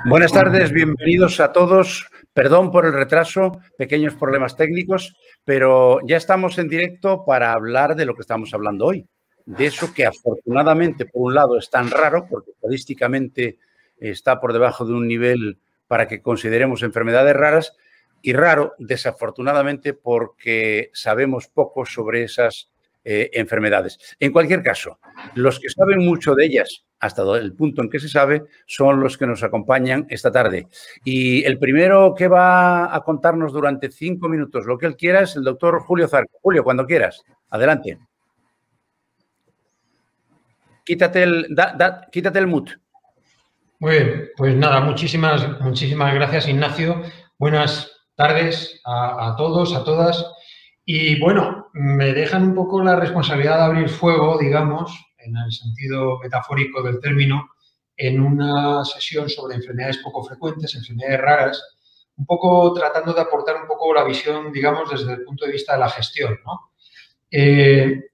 Buenas tardes, bienvenidos a todos. Perdón por el retraso, pequeños problemas técnicos, pero ya estamos en directo para hablar de lo que estamos hablando hoy. De eso que afortunadamente, por un lado, es tan raro, porque estadísticamente está por debajo de un nivel para que consideremos enfermedades raras, y raro, desafortunadamente, porque sabemos poco sobre esas enfermedades. En cualquier caso, los que saben mucho de ellas, hasta el punto en que se sabe, son los que nos acompañan esta tarde. Y el primero que va a contarnos durante 5 minutos lo que él quiera es el doctor Julio Zarco. Julio, cuando quieras, adelante. Quítate el mute. Muy bien, pues nada, muchísimas gracias, Ignacio. Buenas tardes a todos, a todas. Y bueno, me dejan un poco la responsabilidad de abrir fuego, digamos, en el sentido metafórico del término, en una sesión sobre enfermedades poco frecuentes, enfermedades raras, un poco tratando de aportar un poco la visión, digamos, desde el punto de vista de la gestión, ¿no?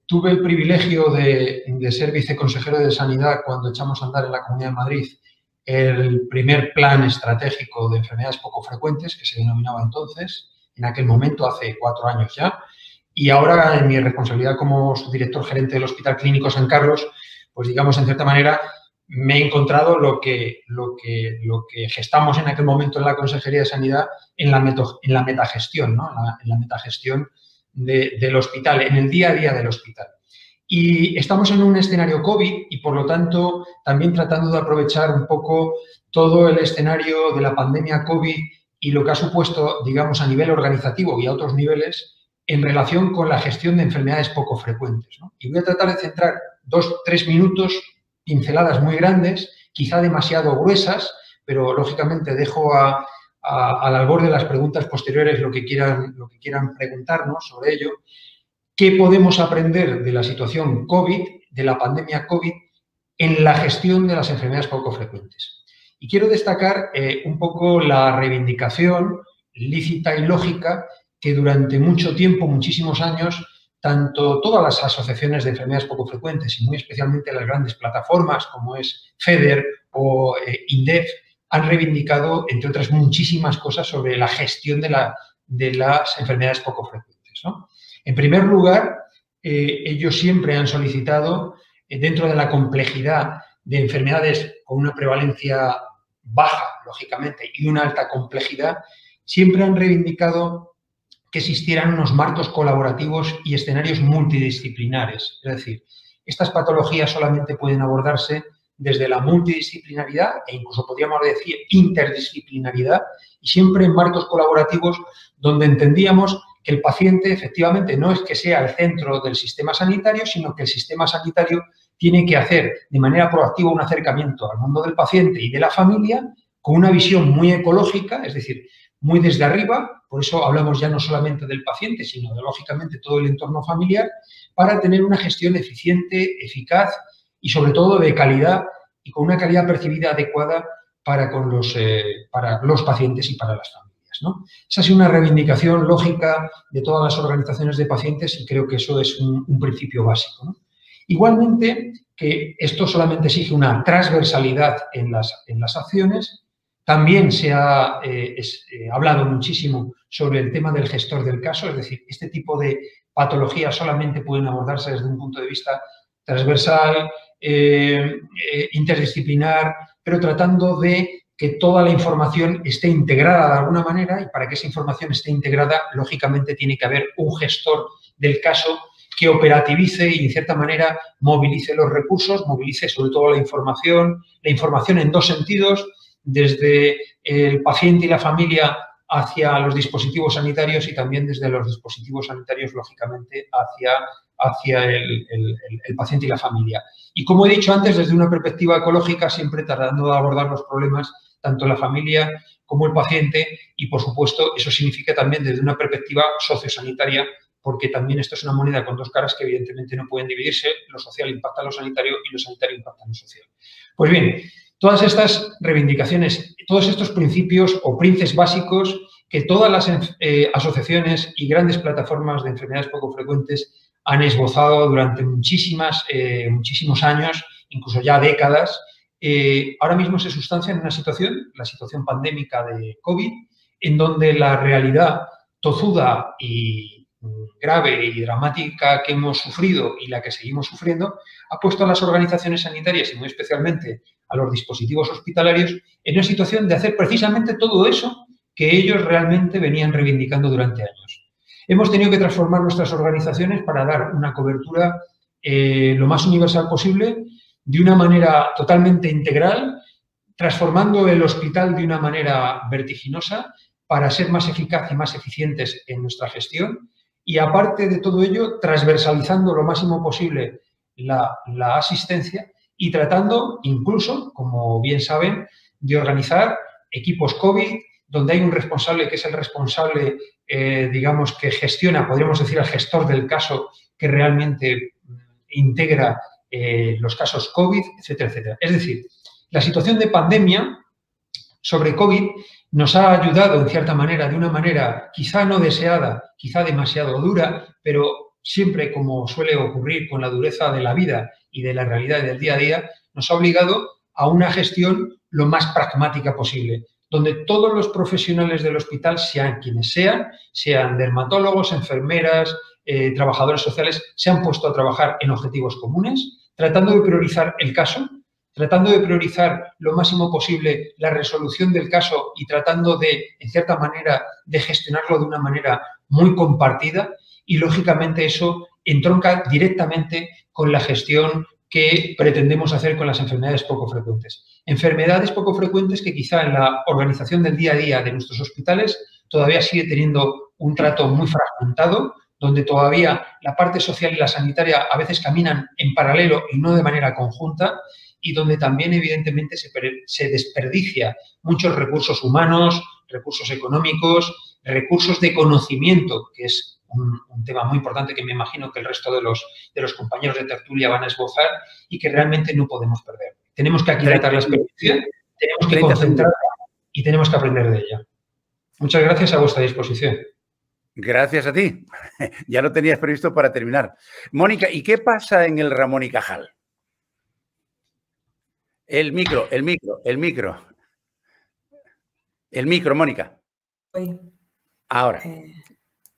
Tuve el privilegio de ser viceconsejero de Sanidad cuando echamos a andar en la Comunidad de Madrid el primer plan estratégico de enfermedades poco frecuentes, que se denominaba entonces, en aquel momento, hace 4 años ya. Y ahora, en mi responsabilidad como subdirector gerente del Hospital Clínico San Carlos, pues digamos, en cierta manera, me he encontrado lo que gestamos en aquel momento en la Consejería de Sanidad en la metagestión, ¿no? En la metagestión del hospital, en el día a día del hospital. Y estamos en un escenario COVID y, por lo tanto, también tratando de aprovechar un poco todo el escenario de la pandemia COVID y lo que ha supuesto, digamos, a nivel organizativo y a otros niveles en relación con la gestión de enfermedades poco frecuentes, ¿no? Y voy a tratar de centrar 2-3 minutos, pinceladas muy grandes, quizá demasiado gruesas, pero lógicamente dejo al albor de las preguntas posteriores lo que quieran preguntarnos sobre ello. ¿Qué podemos aprender de la situación COVID, de la pandemia COVID, en la gestión de las enfermedades poco frecuentes? Y quiero destacar un poco la reivindicación lícita y lógica que durante mucho tiempo, muchísimos años, tanto todas las asociaciones de enfermedades poco frecuentes y muy especialmente las grandes plataformas como es FEDER o INDEF han reivindicado, entre otras muchísimas cosas, sobre la gestión de las enfermedades poco frecuentes, ¿no? En primer lugar, ellos siempre han solicitado, dentro de la complejidad de enfermedades con una prevalencia baja, lógicamente, y una alta complejidad, siempre han reivindicado que existieran unos marcos colaborativos y escenarios multidisciplinares. Es decir, estas patologías solamente pueden abordarse desde la multidisciplinaridad e incluso podríamos decir interdisciplinaridad y siempre en marcos colaborativos donde entendíamos que el paciente efectivamente no es que sea el centro del sistema sanitario, sino que el sistema sanitario tiene que hacer de manera proactiva un acercamiento al mundo del paciente y de la familia con una visión muy ecológica, es decir, muy desde arriba, por eso hablamos ya no solamente del paciente, sino de, lógicamente, todo el entorno familiar, para tener una gestión eficiente, eficaz y, sobre todo, de calidad y con una calidad percibida adecuada para los pacientes y para las familias, ¿no? Esa ha sido una reivindicación lógica de todas las organizaciones de pacientes y creo que eso es un principio básico, ¿no? Igualmente, que esto solamente exige una transversalidad en las acciones. También se ha hablado muchísimo sobre el tema del gestor del caso, es decir, este tipo de patologías solamente pueden abordarse desde un punto de vista transversal, interdisciplinar, pero tratando de que toda la información esté integrada de alguna manera y para que esa información esté integrada, lógicamente tiene que haber un gestor del caso que operativice y, en cierta manera, movilice los recursos, movilice sobre todo la información en dos sentidos, desde el paciente y la familia hacia los dispositivos sanitarios y también desde los dispositivos sanitarios, lógicamente, hacia el paciente y la familia. Y, como he dicho antes, desde una perspectiva ecológica, siempre tratando de abordar los problemas tanto la familia como el paciente y, por supuesto, eso significa también desde una perspectiva sociosanitaria, porque también esto es una moneda con dos caras que evidentemente no pueden dividirse, lo social impacta en lo sanitario y lo sanitario impacta en lo social. Pues bien, todas estas reivindicaciones, todos estos principios o princes básicos que todas las asociaciones y grandes plataformas de enfermedades poco frecuentes han esbozado durante muchísimos años, incluso ya décadas, ahora mismo se sustancia en una situación, la situación pandémica de COVID, en donde la realidad tozuda y grave y dramática que hemos sufrido y la que seguimos sufriendo ha puesto a las organizaciones sanitarias y muy especialmente a los dispositivos hospitalarios en una situación de hacer precisamente todo eso que ellos realmente venían reivindicando durante años. Hemos tenido que transformar nuestras organizaciones para dar una cobertura lo más universal posible, de una manera totalmente integral, transformando el hospital de una manera vertiginosa para ser más eficaz y más eficientes en nuestra gestión y, aparte de todo ello, transversalizando lo máximo posible la asistencia y tratando incluso, como bien saben, de organizar equipos COVID, donde hay un responsable que es el responsable, digamos, que gestiona, podríamos decir, el gestor del caso, que realmente integra los casos COVID, etcétera, etcétera. Es decir, la situación de pandemia sobre COVID nos ha ayudado, en cierta manera, de una manera quizá no deseada, quizá demasiado dura, pero siempre, como suele ocurrir con la dureza de la vida y de la realidad del día a día, nos ha obligado a una gestión lo más pragmática posible, donde todos los profesionales del hospital, sean quienes sean dermatólogos, enfermeras, trabajadores sociales, se han puesto a trabajar en objetivos comunes, tratando de priorizar el caso, tratando de priorizar lo máximo posible la resolución del caso y tratando de, en cierta manera, de gestionarlo de una manera muy compartida y, lógicamente, eso entronca directamente con la gestión que pretendemos hacer con las enfermedades poco frecuentes. Enfermedades poco frecuentes que quizá en la organización del día a día de nuestros hospitales todavía sigue teniendo un trato muy fragmentado, donde todavía la parte social y la sanitaria a veces caminan en paralelo y no de manera conjunta, y donde también, evidentemente, se desperdicia muchos recursos humanos, recursos económicos, recursos de conocimiento, que es un tema muy importante que me imagino que el resto de los compañeros de tertulia van a esbozar y que realmente no podemos perder. Tenemos que aquilatar la experiencia, tenemos que concentrarla y tenemos que aprender de ella. Muchas gracias, a vuestra disposición. Gracias a ti. Ya lo tenías previsto para terminar. Mónica, ¿y qué pasa en el Ramón y Cajal? El micro, Mónica. Ahora.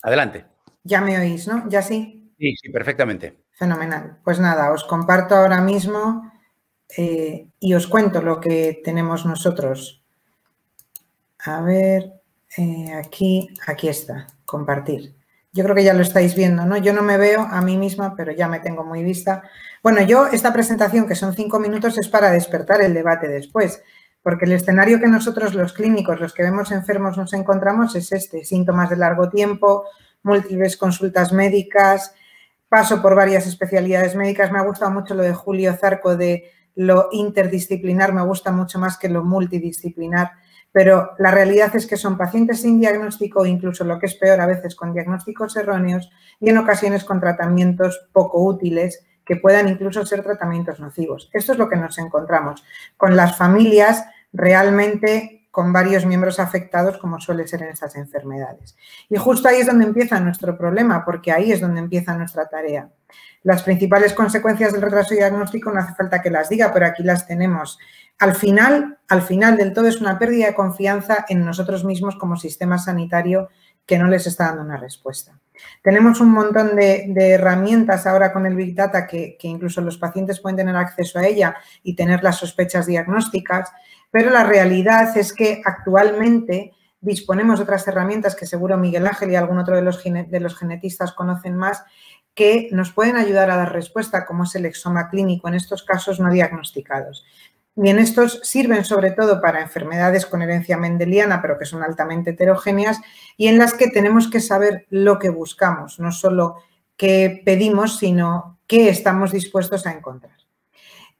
Adelante. Ya me oís, ¿no? ¿Ya sí? Sí, perfectamente. Fenomenal. Pues nada, os comparto ahora mismo y os cuento lo que tenemos nosotros. A ver, aquí está, compartir. Yo creo que ya lo estáis viendo, ¿no? Yo no me veo a mí misma, pero ya me tengo muy vista. Bueno, esta presentación, que son 5 minutos, es para despertar el debate después, porque el escenario que nosotros, los clínicos, los que vemos enfermos, nos encontramos es este: síntomas de largo tiempo, múltiples consultas médicas, paso por varias especialidades médicas. Me ha gustado mucho lo de Julio Zarco de lo interdisciplinar, me gusta mucho más que lo multidisciplinar. Pero la realidad es que son pacientes sin diagnóstico, incluso lo que es peor, a veces con diagnósticos erróneos y en ocasiones con tratamientos poco útiles que puedan incluso ser tratamientos nocivos. Esto es lo que nos encontramos con las familias realmente con varios miembros afectados, como suele ser en estas enfermedades. Y justo ahí es donde empieza nuestro problema, porque ahí es donde empieza nuestra tarea. Las principales consecuencias del retraso diagnóstico no hace falta que las diga, pero aquí las tenemos. Al final del todo es una pérdida de confianza en nosotros mismos como sistema sanitario que no les está dando una respuesta. Tenemos un montón de herramientas ahora con el Big Data que incluso los pacientes pueden tener acceso a ella y tener las sospechas diagnósticas, pero la realidad es que actualmente disponemos de otras herramientas que seguro Miguel Ángel y algún otro de los genetistas conocen más, que nos pueden ayudar a dar respuesta, como es el exoma clínico en estos casos no diagnosticados. Y en estos sirven sobre todo para enfermedades con herencia mendeliana, pero que son altamente heterogéneas y en las que tenemos que saber lo que buscamos, no solo qué pedimos, sino qué estamos dispuestos a encontrar.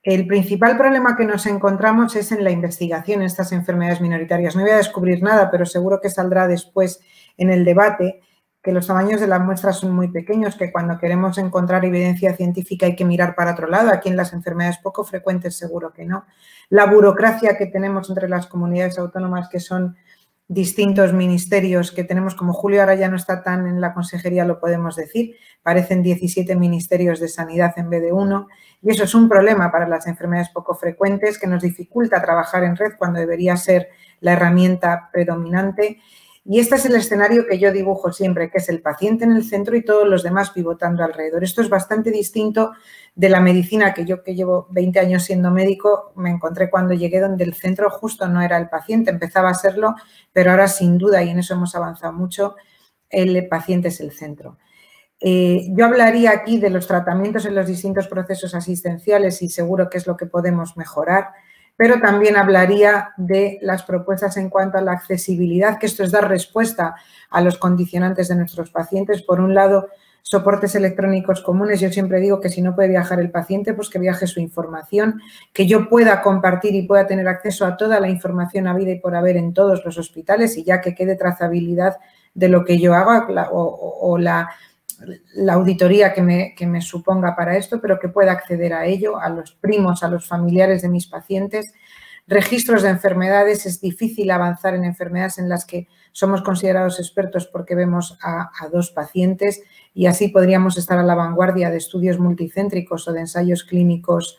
El principal problema que nos encontramos es en la investigación en estas enfermedades minoritarias. No voy a descubrir nada, pero seguro que saldrá después en el debate, que los tamaños de las muestras son muy pequeños, que cuando queremos encontrar evidencia científica hay que mirar para otro lado. Aquí en las enfermedades poco frecuentes seguro que no. La burocracia que tenemos entre las comunidades autónomas, que son distintos ministerios que tenemos, como Julio ahora ya no está tan en la consejería, lo podemos decir, parecen 17 ministerios de sanidad en vez de uno, y eso es un problema para las enfermedades poco frecuentes que nos dificulta trabajar en red cuando debería ser la herramienta predominante. Y este es el escenario que yo dibujo siempre, que es el paciente en el centro y todos los demás pivotando alrededor. Esto es bastante distinto de la medicina que yo, que llevo 20 años siendo médico, me encontré cuando llegué, donde el centro justo no era el paciente, empezaba a serlo, pero ahora sin duda, y en eso hemos avanzado mucho, el paciente es el centro. Yo hablaría aquí de los tratamientos en los distintos procesos asistenciales y seguro que es lo que podemos mejorar, pero también hablaría de las propuestas en cuanto a la accesibilidad, que esto es dar respuesta a los condicionantes de nuestros pacientes. Por un lado, soportes electrónicos comunes. Yo siempre digo que si no puede viajar el paciente, pues que viaje su información, que yo pueda compartir y pueda tener acceso a toda la información habida y por haber en todos los hospitales y ya que quede trazabilidad de lo que yo haga o la auditoría que me suponga para esto, pero que pueda acceder a ello, a los primos, a los familiares de mis pacientes. Registros de enfermedades, es difícil avanzar en enfermedades en las que somos considerados expertos porque vemos a 2 pacientes y así podríamos estar a la vanguardia de estudios multicéntricos o de ensayos clínicos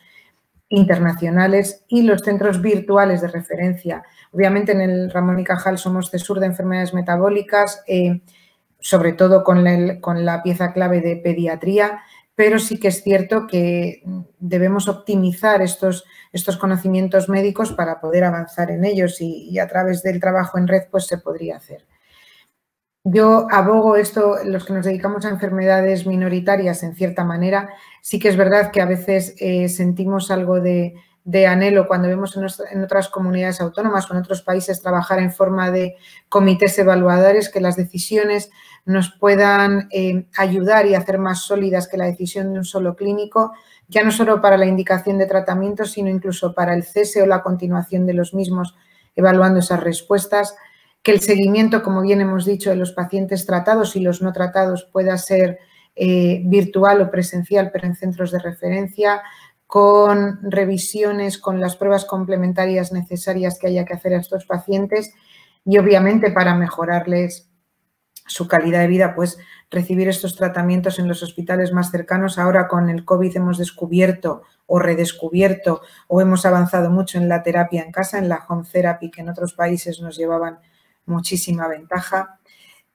internacionales. Y los centros virtuales de referencia. Obviamente en el Ramón y Cajal somos CESUR de enfermedades metabólicas, sobre todo con la pieza clave de pediatría, pero sí que es cierto que debemos optimizar estos conocimientos médicos para poder avanzar en ellos y a través del trabajo en red pues se podría hacer. Yo abogo esto, los que nos dedicamos a enfermedades minoritarias en cierta manera, sí que es verdad que a veces sentimos algo de anhelo cuando vemos en otras comunidades autónomas o en otros países trabajar en forma de comités evaluadores, que las decisiones nos puedan ayudar y hacer más sólidas que la decisión de un solo clínico, ya no solo para la indicación de tratamientos, sino incluso para el cese o la continuación de los mismos, evaluando esas respuestas, que el seguimiento, como bien hemos dicho, de los pacientes tratados y los no tratados pueda ser virtual o presencial, pero en centros de referencia, con revisiones, con las pruebas complementarias necesarias que haya que hacer a estos pacientes y, obviamente, para mejorarles su calidad de vida, pues recibir estos tratamientos en los hospitales más cercanos. Ahora con el COVID hemos descubierto o redescubierto o hemos avanzado mucho en la terapia en casa, en la home therapy, que en otros países nos llevaban muchísima ventaja.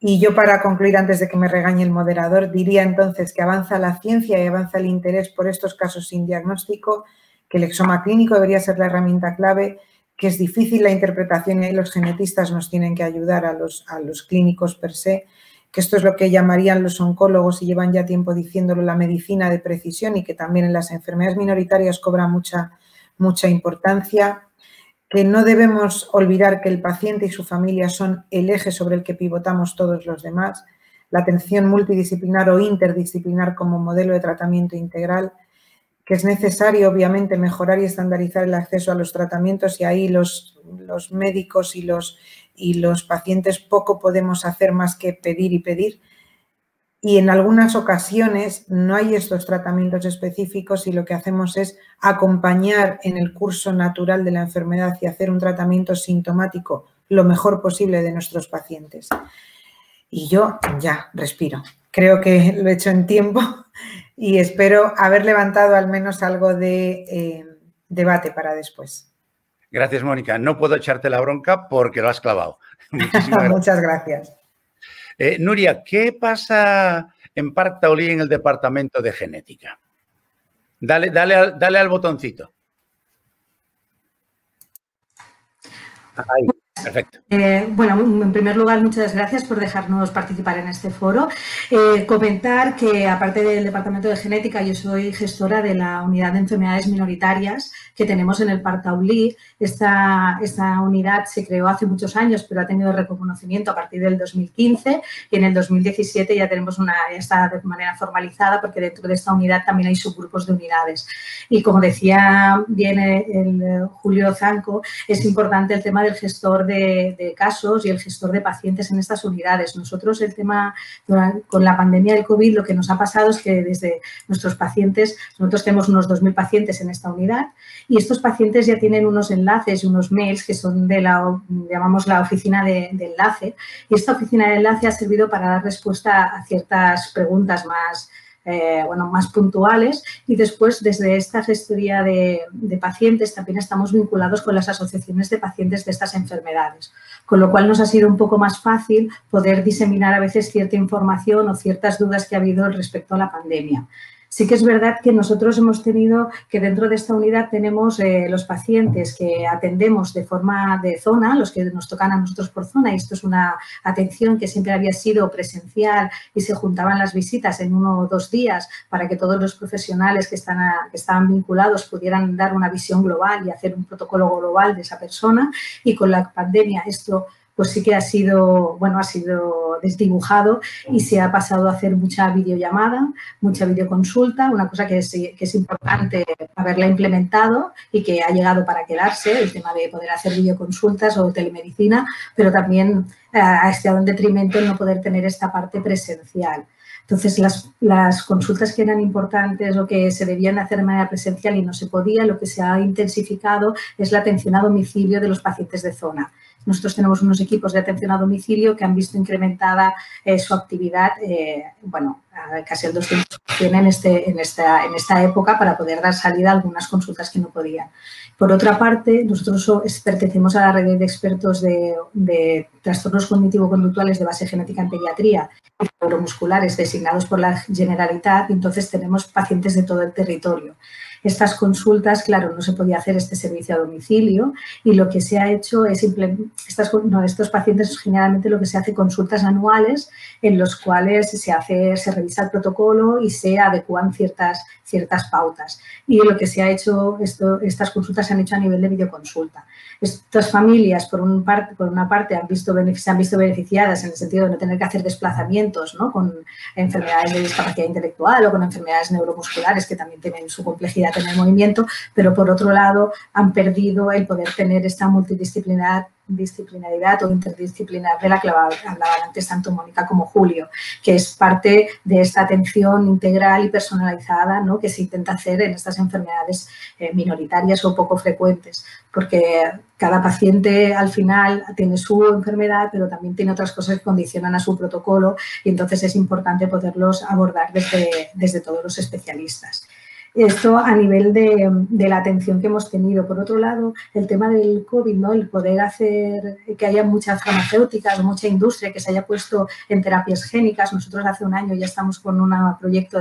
Y yo, para concluir, antes de que me regañe el moderador, diría entonces que avanza la ciencia y avanza el interés por estos casos sin diagnóstico, que el exoma clínico debería ser la herramienta clave, que es difícil la interpretación y ahí los genetistas nos tienen que ayudar a los clínicos per se, que esto es lo que llamarían los oncólogos y llevan ya tiempo diciéndolo, la medicina de precisión y que también en las enfermedades minoritarias cobra mucha importancia. Que no debemos olvidar que el paciente y su familia son el eje sobre el que pivotamos todos los demás, la atención multidisciplinar o interdisciplinar como modelo de tratamiento integral, que es necesario, obviamente, mejorar y estandarizar el acceso a los tratamientos y ahí los médicos y los pacientes poco podemos hacer más que pedir y pedir. Y en algunas ocasiones no hay estos tratamientos específicos y lo que hacemos es acompañar en el curso natural de la enfermedad y hacer un tratamiento sintomático lo mejor posible de nuestros pacientes. Y yo ya respiro. Creo que lo he hecho en tiempo y espero haber levantado al menos algo de debate para después. Gracias, Mónica. No puedo echarte la bronca porque lo has clavado. Muchísimas gracias. Muchas gracias. Nuria, ¿qué pasa en Parc Taulí en el departamento de genética? Dale al botoncito. Ahí, perfecto. Bueno, en primer lugar, muchas gracias por dejarnos participar en este foro. Comentar que, aparte del Departamento de Genética, yo soy gestora de la Unidad de Enfermedades Minoritarias que tenemos en el Parc Taulí. Esta unidad se creó hace muchos años, pero ha tenido reconocimiento a partir del 2015 y en el 2017 ya tenemos ya está de manera formalizada porque dentro de esta unidad también hay subgrupos de unidades. Y como decía bien el Julio Zanco, es importante el tema del gestor de de casos y el gestor de pacientes en estas unidades. Nosotros el tema, con la pandemia del COVID, lo que nos ha pasado es que desde nuestros pacientes, nosotros tenemos unos 2.000 pacientes en esta unidad y estos pacientes ya tienen unos enlaces y unos mails que son de llamamos la oficina de enlace, y esta oficina de enlace ha servido para dar respuesta a ciertas preguntas más puntuales, y después desde esta gestoría de pacientes también estamos vinculados con las asociaciones de pacientes de estas enfermedades, con lo cual nos ha sido un poco más fácil poder diseminar a veces cierta información o ciertas dudas que ha habido respecto a la pandemia. Sí que es verdad que nosotros hemos tenido que dentro de esta unidad tenemos los pacientes que atendemos de forma de zona, los que nos tocan a nosotros por zona, y esto es una atención que siempre había sido presencial y se juntaban las visitas en 1 o 2 días para que todos los profesionales que estaban vinculados pudieran dar una visión global y hacer un protocolo global de esa persona, y con la pandemia esto pues sí que ha sido desdibujado y se ha pasado a hacer mucha videollamada, mucha videoconsulta, una cosa que es importante haberla implementado y que ha llegado para quedarse, el tema de poder hacer videoconsultas o telemedicina, pero también ha estado en detrimento el no poder tener esta parte presencial. Entonces, las consultas que eran importantes o que se debían hacer de manera presencial y no se podía, lo que se ha intensificado es la atención a domicilio de los pacientes de zona. Nosotros tenemos unos equipos de atención a domicilio que han visto incrementada su actividad, casi el 200% en esta época, para poder dar salida a algunas consultas que no podían. Por otra parte, nosotros pertenecemos a la red de expertos de trastornos cognitivo-conductuales de base genética en pediatría y neuromusculares designados por la Generalitat, y entonces tenemos pacientes de todo el territorio. Estas consultas, claro, no se podía hacer este servicio a domicilio, y lo que se ha hecho es estos pacientes generalmente lo que se hace consultas anuales en los cuales se revisa el protocolo y se adecúan ciertas pautas. Y lo que se ha hecho, estas consultas se han hecho a nivel de videoconsulta. Estas familias, por una parte, se han visto beneficiadas en el sentido de no tener que hacer desplazamientos, ¿no?, con enfermedades de discapacidad intelectual o con enfermedades neuromusculares que también tienen su complejidad en el movimiento, pero por otro lado han perdido el poder tener esta multidisciplinaridad o interdisciplinar de la que hablaban antes tanto Mónica como Julio, que es parte de esta atención integral y personalizada, ¿no?, que se intenta hacer en estas enfermedades minoritarias o poco frecuentes, porque cada paciente al final tiene su enfermedad, pero también tiene otras cosas que condicionan a su protocolo, y entonces es importante poderlos abordar desde todos los especialistas. Esto a nivel de la atención que hemos tenido. Por otro lado, el tema del COVID, ¿no?, el poder hacer que haya muchas farmacéuticas o mucha industria que se haya puesto en terapias génicas. Nosotros hace un año ya estamos con un proyecto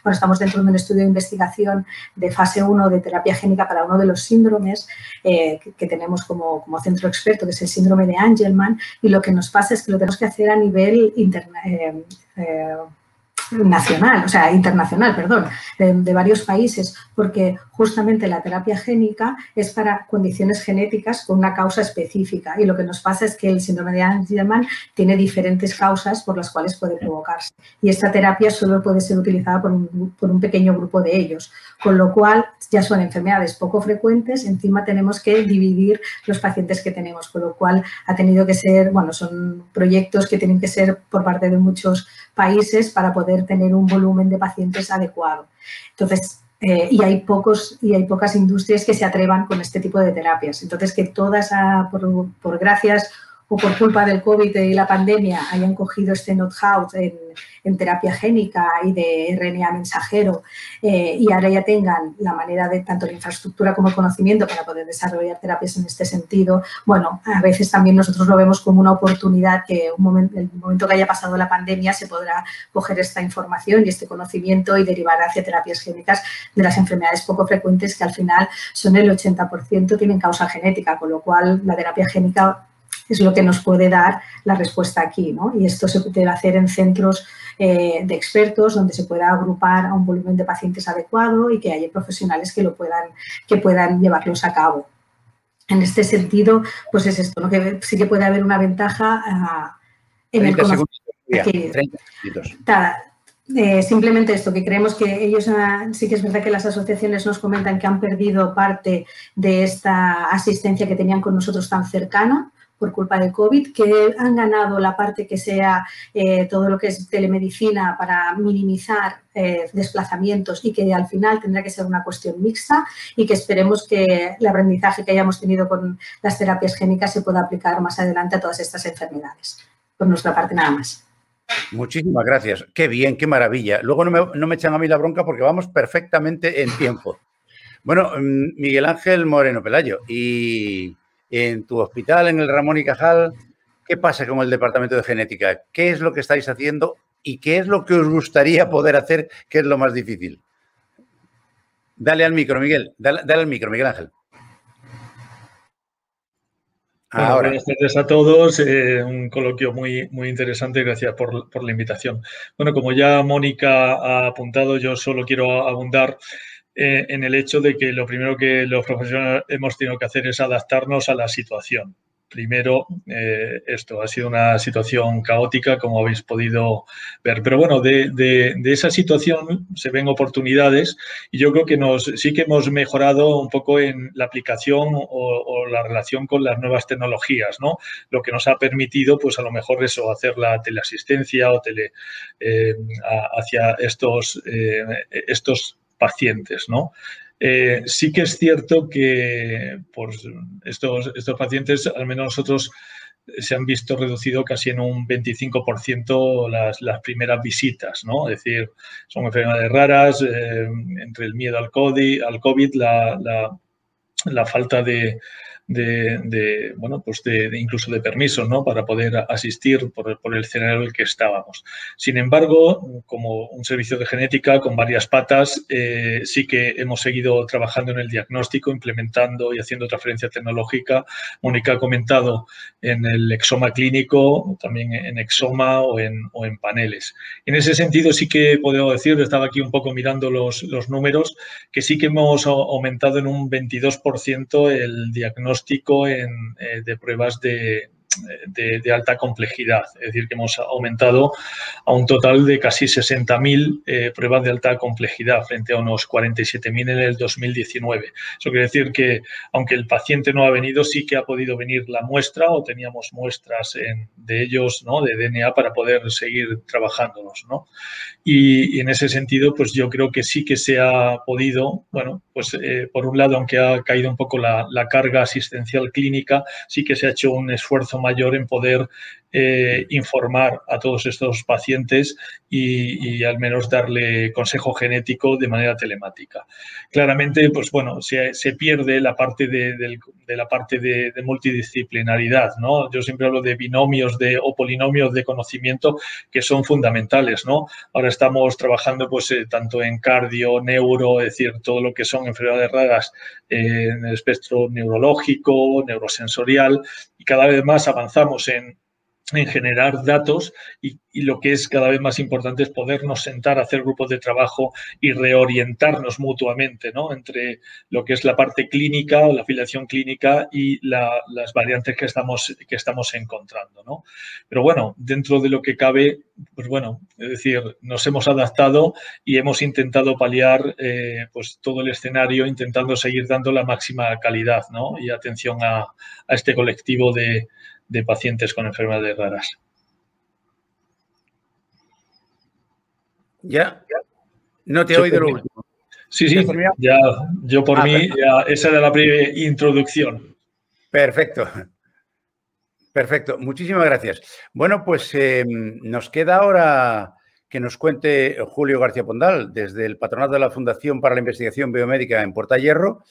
estamos dentro de un estudio de investigación de fase 1 de terapia génica para uno de los síndromes que tenemos como centro experto, que es el síndrome de Angelman, y lo que nos pasa es que lo tenemos que hacer a nivel internacional, de varios países, porque justamente la terapia génica es para condiciones genéticas con una causa específica, y lo que nos pasa es que el síndrome de Angelman tiene diferentes causas por las cuales puede provocarse, y esta terapia solo puede ser utilizada por un pequeño grupo de ellos, con lo cual ya son enfermedades poco frecuentes, encima tenemos que dividir los pacientes que tenemos, con lo cual ha tenido que ser, son proyectos que tienen que ser por parte de muchos países para poder tener un volumen de pacientes adecuado. Entonces, y hay pocas industrias que se atrevan con este tipo de terapias. Entonces, que todas, por gracias o por culpa del COVID y la pandemia, hayan cogido este know-how en terapia génica y de RNA mensajero, y ahora ya tengan la manera de tanto la infraestructura como el conocimiento para poder desarrollar terapias en este sentido. A veces también nosotros lo vemos como una oportunidad que el momento que haya pasado la pandemia se podrá coger esta información y este conocimiento y derivar hacia terapias génicas de las enfermedades poco frecuentes, que al final son el 80% tienen causa genética, con lo cual la terapia génica es lo que nos puede dar la respuesta aquí, ¿no? Y esto se puede hacer en centros de expertos donde se pueda agrupar a un volumen de pacientes adecuado y que haya profesionales que puedan llevarlos a cabo. En este sentido, pues es esto, ¿no?, que sí que puede haber una ventaja en el conocimiento. Simplemente esto, que creemos que ellos, sí que es verdad que las asociaciones nos comentan que han perdido parte de esta asistencia que tenían con nosotros tan cercana, por culpa de COVID, que han ganado la parte que sea todo lo que es telemedicina para minimizar desplazamientos y que al final tendrá que ser una cuestión mixta y que esperemos que el aprendizaje que hayamos tenido con las terapias génicas se pueda aplicar más adelante a todas estas enfermedades. Por nuestra parte, nada más. Muchísimas gracias. Qué bien, qué maravilla. Luego no me echan a mí la bronca porque vamos perfectamente en tiempo. Bueno, Miguel Ángel Moreno Pelayo, y en tu hospital, en el Ramón y Cajal, ¿qué pasa con el departamento de genética? ¿Qué es lo que estáis haciendo y qué es lo que os gustaría poder hacer, que es lo más difícil? Dale al micro, Miguel. Dale al micro, Miguel Ángel. Bueno, buenas tardes a todos. Un coloquio muy, muy interesante. Gracias por la invitación. Bueno, como ya Mónica ha apuntado, yo solo quiero abundar en el hecho de que lo primero que los profesionales hemos tenido que hacer es adaptarnos a la situación. Primero, esto ha sido una situación caótica, como habéis podido ver. Pero bueno, de esa situación se ven oportunidades y yo creo que sí que hemos mejorado un poco en la aplicación o la relación con las nuevas tecnologías, ¿no? Lo que nos ha permitido, pues a lo mejor eso, hacer la teleasistencia o hacia estos pacientes, ¿no? Sí que es cierto que pues, estos pacientes, al menos nosotros, se han visto reducido casi en un 25% las primeras visitas, ¿no? Es decir, son enfermedades raras, entre el miedo al COVID, la falta bueno, pues incluso de permisos, ¿no? Para poder asistir por el escenario en el que estábamos. Sin embargo, como un servicio de genética con varias patas, sí que hemos seguido trabajando en el diagnóstico, implementando y haciendo transferencia tecnológica. Mónica ha comentado en el exoma clínico, también en exoma o en paneles. En ese sentido sí que puedo decir, estaba aquí un poco mirando los números, que sí que hemos aumentado en un 22% el diagnóstico de pruebas de alta complejidad. Es decir, que hemos aumentado a un total de casi 60.000 pruebas de alta complejidad frente a unos 47.000 en el 2019. Eso quiere decir que, aunque el paciente no ha venido, sí que ha podido venir la muestra o teníamos muestras de ellos, ¿no? De DNA para poder seguir trabajándolos, ¿no? Y en ese sentido, pues yo creo que sí que se ha podido, bueno, pues por un lado, aunque ha caído un poco la carga asistencial clínica, sí que se ha hecho un esfuerzo mayor en poder informar a todos estos pacientes y al menos darle consejo genético de manera telemática. Claramente, pues bueno, se pierde la parte de multidisciplinaridad, ¿no? Yo siempre hablo de binomios o polinomios de conocimiento que son fundamentales, ¿no? Ahora estamos trabajando pues tanto en cardio, neuro, es decir, todo lo que son enfermedades raras en el espectro neurológico, neurosensorial, y cada vez más avanzamos en generar datos y lo que es cada vez más importante es podernos sentar a hacer grupos de trabajo y reorientarnos mutuamente, ¿no? Entre lo que es la parte clínica o la afiliación clínica y las variantes que estamos encontrando, ¿no? Pero bueno, dentro de lo que cabe, pues bueno, es decir, nos hemos adaptado y hemos intentado paliar pues todo el escenario, intentando seguir dando la máxima calidad, ¿no? Y atención a este colectivo de pacientes con enfermedades raras. Ya, no te he oído lo último. Sí, ya, yo por mí, ya, esa era la primera introducción. Perfecto. Perfecto, muchísimas gracias. Bueno, pues nos queda ahora que nos cuente Julio García Pondal, desde el Patronato de la Fundación para la Investigación Biomédica en Puerta Hierro.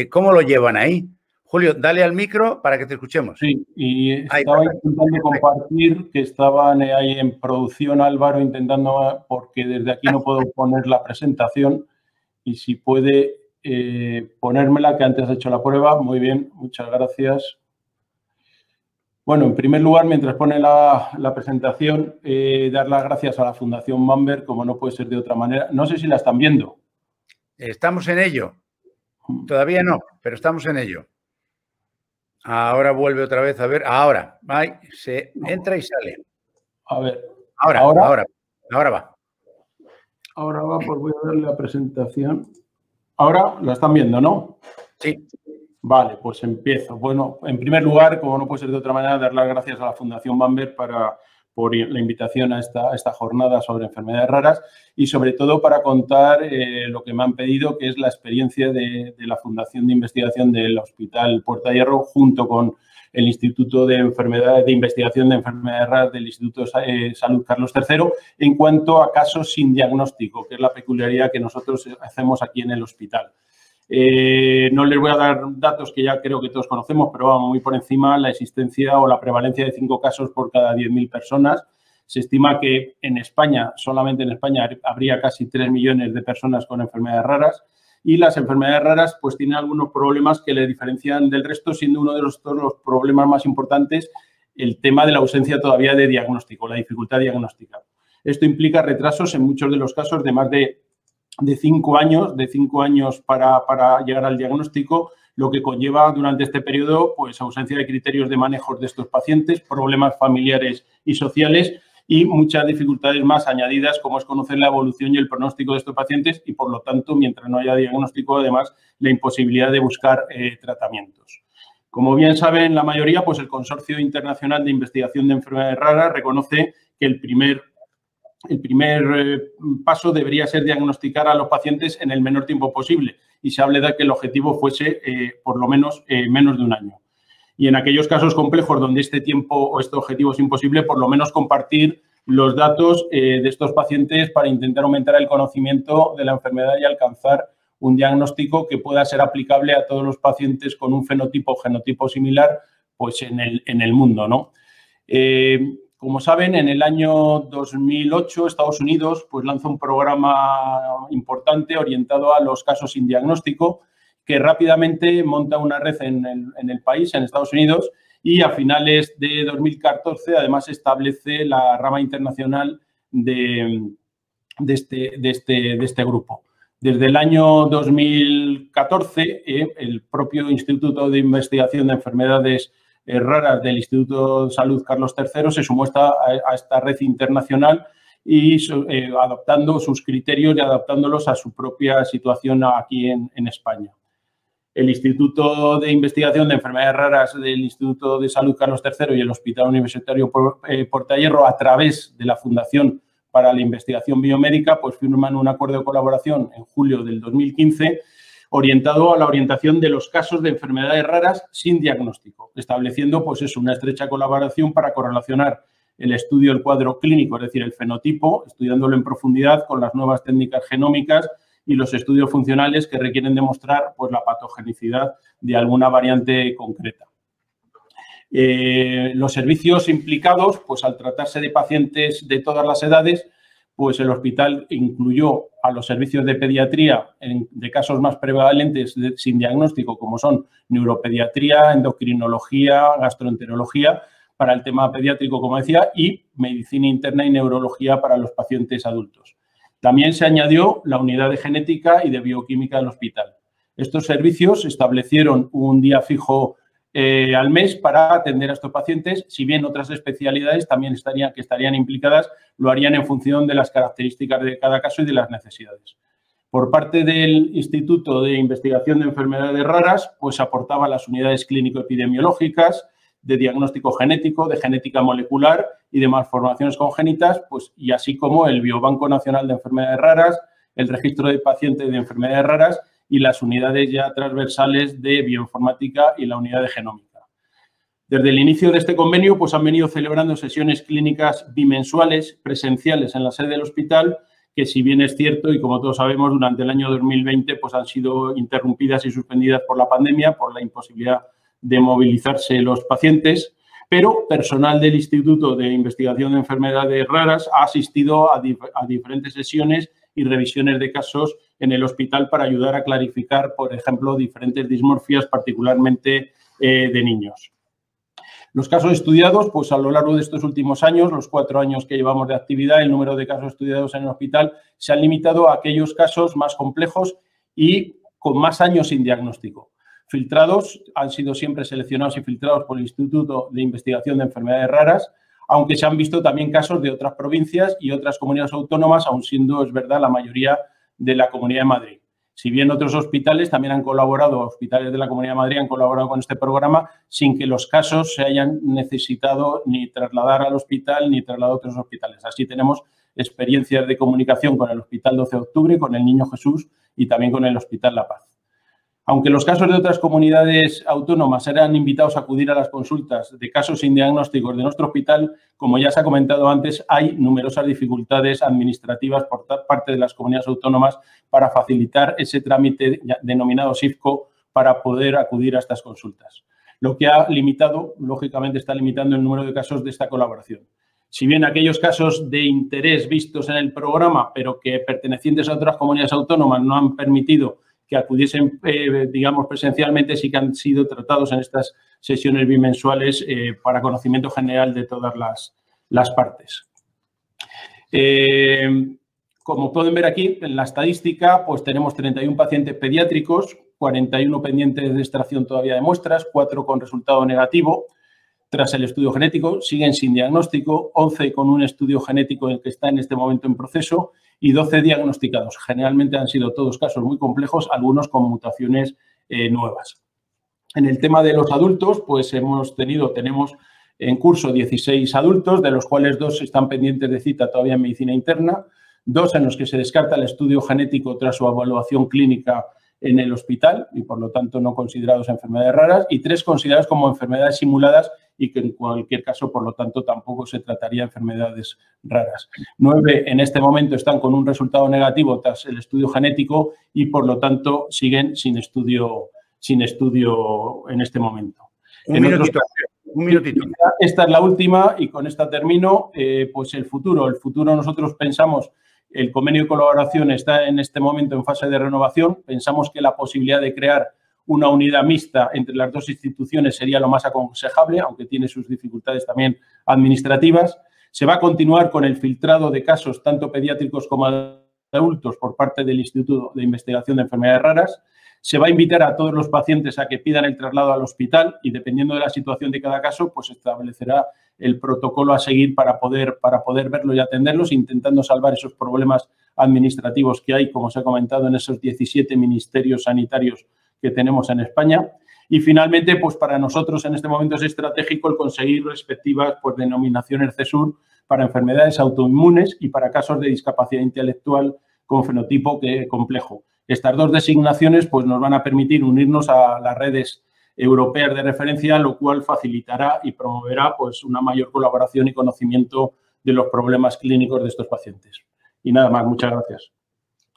¿Cómo lo llevan ahí? Julio, dale al micro para que te escuchemos. Sí, y estaba intentando compartir que estaban ahí en producción, Álvaro, intentando, porque desde aquí no puedo poner la presentación, y si puede ponérmela, que antes ha hecho la prueba. Muy bien, muchas gracias. Bueno, en primer lugar, mientras pone la presentación, dar las gracias a la Fundación Bamberg, como no puede ser de otra manera. No sé si la están viendo. Estamos en ello. Todavía no, pero estamos en ello. Ahora vuelve otra vez a ver. Ahora, se entra y sale. A ver. Ahora va. Ahora va, pues voy a ver la presentación. Ahora la están viendo, ¿no? Sí. Vale, pues empiezo. Bueno, en primer lugar, como no puede ser de otra manera, dar las gracias a la Fundación Bamberg por la invitación a esta jornada sobre enfermedades raras y sobre todo para contar lo que me han pedido, que es la experiencia de la Fundación de Investigación del Hospital Puerta de Hierro junto con el Instituto de Investigación de Enfermedades Raras del Instituto de Salud Carlos III en cuanto a casos sin diagnóstico, que es la peculiaridad que nosotros hacemos aquí en el hospital. No les voy a dar datos que ya creo que todos conocemos, pero vamos muy por encima, la existencia o la prevalencia de 5 casos por cada 10.000 personas. Se estima que en España, solamente en España, habría casi 3 millones de personas con enfermedades raras y las enfermedades raras pues tienen algunos problemas que le diferencian del resto, siendo uno de los problemas más importantes el tema de la ausencia todavía de diagnóstico, la dificultad diagnóstica. Esto implica retrasos en muchos de los casos de más de 5 años para llegar al diagnóstico, lo que conlleva durante este periodo pues ausencia de criterios de manejo de estos pacientes, problemas familiares y sociales y muchas dificultades más añadidas, como es conocer la evolución y el pronóstico de estos pacientes y, por lo tanto, mientras no haya diagnóstico, además, la imposibilidad de buscar tratamientos. Como bien saben la mayoría, pues el Consorcio Internacional de Investigación de Enfermedades Raras reconoce que el primer paso debería ser diagnosticar a los pacientes en el menor tiempo posible y se habla de que el objetivo fuese por lo menos menos de un año. Y en aquellos casos complejos donde este tiempo o este objetivo es imposible, por lo menos compartir los datos de estos pacientes para intentar aumentar el conocimiento de la enfermedad y alcanzar un diagnóstico que pueda ser aplicable a todos los pacientes con un fenotipo o genotipo similar pues en el mundo, ¿no? Como saben, en el año 2008 Estados Unidos pues lanzó un programa importante orientado a los casos sin diagnóstico que rápidamente monta una red en el país, en Estados Unidos, y a finales de 2014 además establece la rama internacional de este grupo. Desde el año 2014 el propio Instituto de Investigación de Enfermedades Raras del Instituto de Salud Carlos III se sumó a esta red internacional y adoptando sus criterios y adaptándolos a su propia situación aquí en España. El Instituto de Investigación de Enfermedades Raras del Instituto de Salud Carlos III y el Hospital Universitario Puerta de Hierro, a través de la Fundación para la Investigación Biomédica, pues firman un acuerdo de colaboración en julio del 2015 orientado a la orientación de los casos de enfermedades raras sin diagnóstico, estableciendo pues una estrecha colaboración para correlacionar el estudio del cuadro clínico, es decir, el fenotipo, estudiándolo en profundidad con las nuevas técnicas genómicas y los estudios funcionales que requieren demostrar pues, la patogenicidad de alguna variante concreta. Los servicios implicados, pues al tratarse de pacientes de todas las edades, pues el hospital incluyó a los servicios de pediatría de casos más prevalentes sin diagnóstico, como son neuropediatría, endocrinología, gastroenterología, para el tema pediátrico, como decía, y medicina interna y neurología para los pacientes adultos. También se añadió la unidad de genética y de bioquímica del hospital. Estos servicios establecieron un día fijo al mes para atender a estos pacientes, si bien otras especialidades también estarían implicadas, lo harían en función de las características de cada caso y de las necesidades. Por parte del Instituto de Investigación de Enfermedades Raras, pues aportaba las unidades clínico-epidemiológicas, de diagnóstico genético, de genética molecular y de malformaciones congénitas, pues, y así como el Biobanco Nacional de Enfermedades Raras, el registro de pacientes de enfermedades raras y las unidades ya transversales de bioinformática y la unidad de genómica. Desde el inicio de este convenio, pues han venido celebrando sesiones clínicas bimensuales, presenciales en la sede del hospital, que si bien es cierto y como todos sabemos, durante el año 2020 pues han sido interrumpidas y suspendidas por la pandemia, por la imposibilidad de movilizarse los pacientes, pero personal del Instituto de Investigación de Enfermedades Raras ha asistido a diferentes sesiones y revisiones de casos en el hospital para ayudar a clarificar, por ejemplo, diferentes dismorfias, particularmente de niños. Los casos estudiados, pues a lo largo de estos últimos años, los 4 años que llevamos de actividad, el número de casos estudiados en el hospital se ha limitado a aquellos casos más complejos y con más años sin diagnóstico. Filtrados, han sido siempre seleccionados y filtrados por el Instituto de Investigación de Enfermedades Raras, aunque se han visto también casos de otras provincias y otras comunidades autónomas, aun siendo, es verdad, la mayoría de la Comunidad de Madrid. Si bien otros hospitales también han colaborado, hospitales de la Comunidad de Madrid han colaborado con este programa sin que los casos se hayan necesitado ni trasladar al hospital ni trasladar a otros hospitales. Así tenemos experiencias de comunicación con el Hospital 12 de Octubre, con el Niño Jesús y también con el Hospital La Paz. Aunque los casos de otras comunidades autónomas eran invitados a acudir a las consultas de casos sin diagnósticos de nuestro hospital, como ya se ha comentado antes, hay numerosas dificultades administrativas por parte de las comunidades autónomas para facilitar ese trámite denominado SIFCO para poder acudir a estas consultas. Lo que ha limitado, lógicamente, está limitando el número de casos de esta colaboración. Si bien aquellos casos de interés vistos en el programa, pero que pertenecientes a otras comunidades autónomas no han permitido que acudiesen, digamos, presencialmente, sí que han sido tratados en estas sesiones bimensuales para conocimiento general de todas las partes. Como pueden ver aquí, en la estadística, pues tenemos 31 pacientes pediátricos, 41 pendientes de extracción todavía de muestras, 4 con resultado negativo. Tras el estudio genético, siguen sin diagnóstico, 11 con un estudio genético en el que está en este momento en proceso y 12 diagnosticados. Generalmente han sido todos casos muy complejos, algunos con mutaciones nuevas. En el tema de los adultos, pues tenemos en curso 16 adultos, de los cuales 2 están pendientes de cita todavía en medicina interna, 2 en los que se descarta el estudio genético tras su evaluación clínica en el hospital y, por lo tanto, no considerados enfermedades raras, y 3 considerados como enfermedades simuladas y que, en cualquier caso, por lo tanto, tampoco se trataría de enfermedades raras. 9 en este momento están con un resultado negativo tras el estudio genético y, por lo tanto, siguen sin estudio en este momento. Un minutito. Esta es la última y con esta termino. Pues el futuro. El futuro nosotros pensamos, el convenio de colaboración está en este momento en fase de renovación. Pensamos que la posibilidad de crear una unidad mixta entre las dos instituciones sería lo más aconsejable, aunque tiene sus dificultades también administrativas. Se va a continuar con el filtrado de casos tanto pediátricos como adultos por parte del Instituto de Investigación de Enfermedades Raras. Se va a invitar a todos los pacientes a que pidan el traslado al hospital y, dependiendo de la situación de cada caso, pues establecerá el protocolo a seguir para poder verlos y atenderlos, intentando salvar esos problemas administrativos que hay, como se ha comentado, en esos 17 ministerios sanitarios que tenemos en España. Y, finalmente, pues para nosotros en este momento es estratégico el conseguir respectivas denominaciones CESUR para enfermedades autoinmunes y para casos de discapacidad intelectual con fenotipo complejo. Estas 2 designaciones pues, nos van a permitir unirnos a las redes europeas de referencia, lo cual facilitará y promoverá pues, una mayor colaboración y conocimiento de los problemas clínicos de estos pacientes. Y nada más, muchas gracias.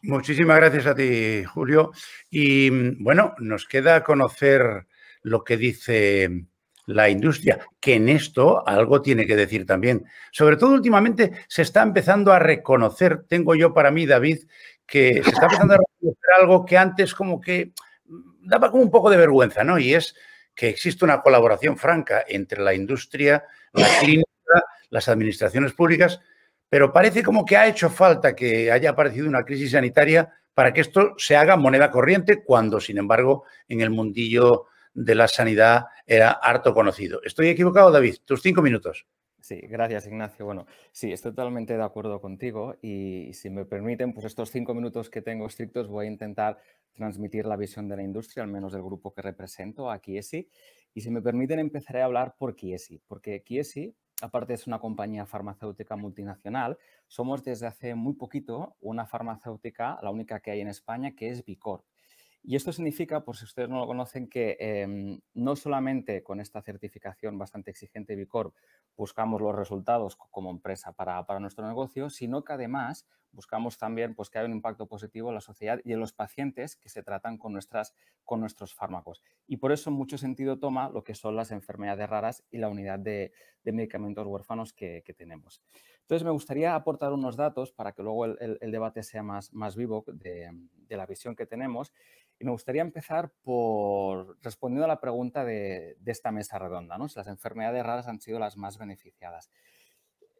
Muchísimas gracias a ti, Julio. Y, bueno, nos queda conocer lo que dice la industria, que en esto algo tiene que decir también. Sobre todo, últimamente, se está empezando a reconocer, tengo yo para mí, David, que se está empezando a reconocer algo que antes como que daba como un poco de vergüenza, ¿no? Y es que existe una colaboración franca entre la industria, la clínica, las administraciones públicas, pero parece como que ha hecho falta que haya aparecido una crisis sanitaria para que esto se haga moneda corriente, cuando, sin embargo, en el mundillo de la sanidad era harto conocido. ¿Estoy equivocado, David? Tus 5 minutos. Sí, gracias, Ignacio. Bueno, sí, estoy totalmente de acuerdo contigo y, si me permiten, pues estos 5 minutos que tengo estrictos voy a intentar transmitir la visión de la industria, al menos del grupo que represento, a Chiesi. Y, si me permiten, empezaré a hablar por Chiesi, porque Chiesi, aparte, es una compañía farmacéutica multinacional. Somos desde hace muy poquito una farmacéutica, la única que hay en España, que es Bicorp. Y esto significa, por si ustedes no lo conocen, que no solamente con esta certificación bastante exigente Bicorp buscamos los resultados como empresa para nuestro negocio, sino que además buscamos también pues, que haya un impacto positivo en la sociedad y en los pacientes que se tratan con nuestros fármacos. Y por eso mucho sentido toma lo que son las enfermedades raras y la unidad de medicamentos huérfanos que tenemos. Entonces, me gustaría aportar unos datos para que luego el debate sea más vivo de la visión que tenemos. Y me gustaría empezar por respondiendo a la pregunta de esta mesa redonda, ¿no? Si las enfermedades raras han sido las más beneficiadas.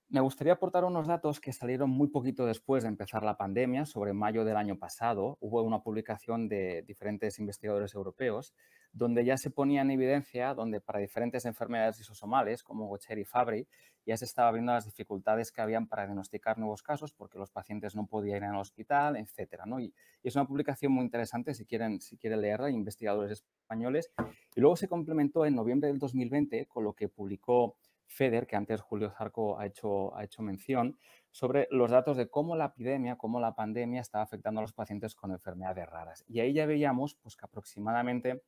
Me gustaría aportar unos datos que salieron muy poquito después de empezar la pandemia, sobre mayo del año pasado. Hubo una publicación de diferentes investigadores europeos donde ya se ponía en evidencia, donde para diferentes enfermedades lisosomales, como Gaucher y Fabry, ya se estaba viendo las dificultades que habían para diagnosticar nuevos casos, porque los pacientes no podían ir al hospital, etcétera, ¿no? Y es una publicación muy interesante si quieren leerla, investigadores españoles. Y luego se complementó en noviembre del 2020 con lo que publicó FEDER, que antes Julio Zarco ha hecho mención, sobre los datos de cómo la epidemia, cómo la pandemia estaba afectando a los pacientes con enfermedades raras. Y ahí ya veíamos pues, que aproximadamente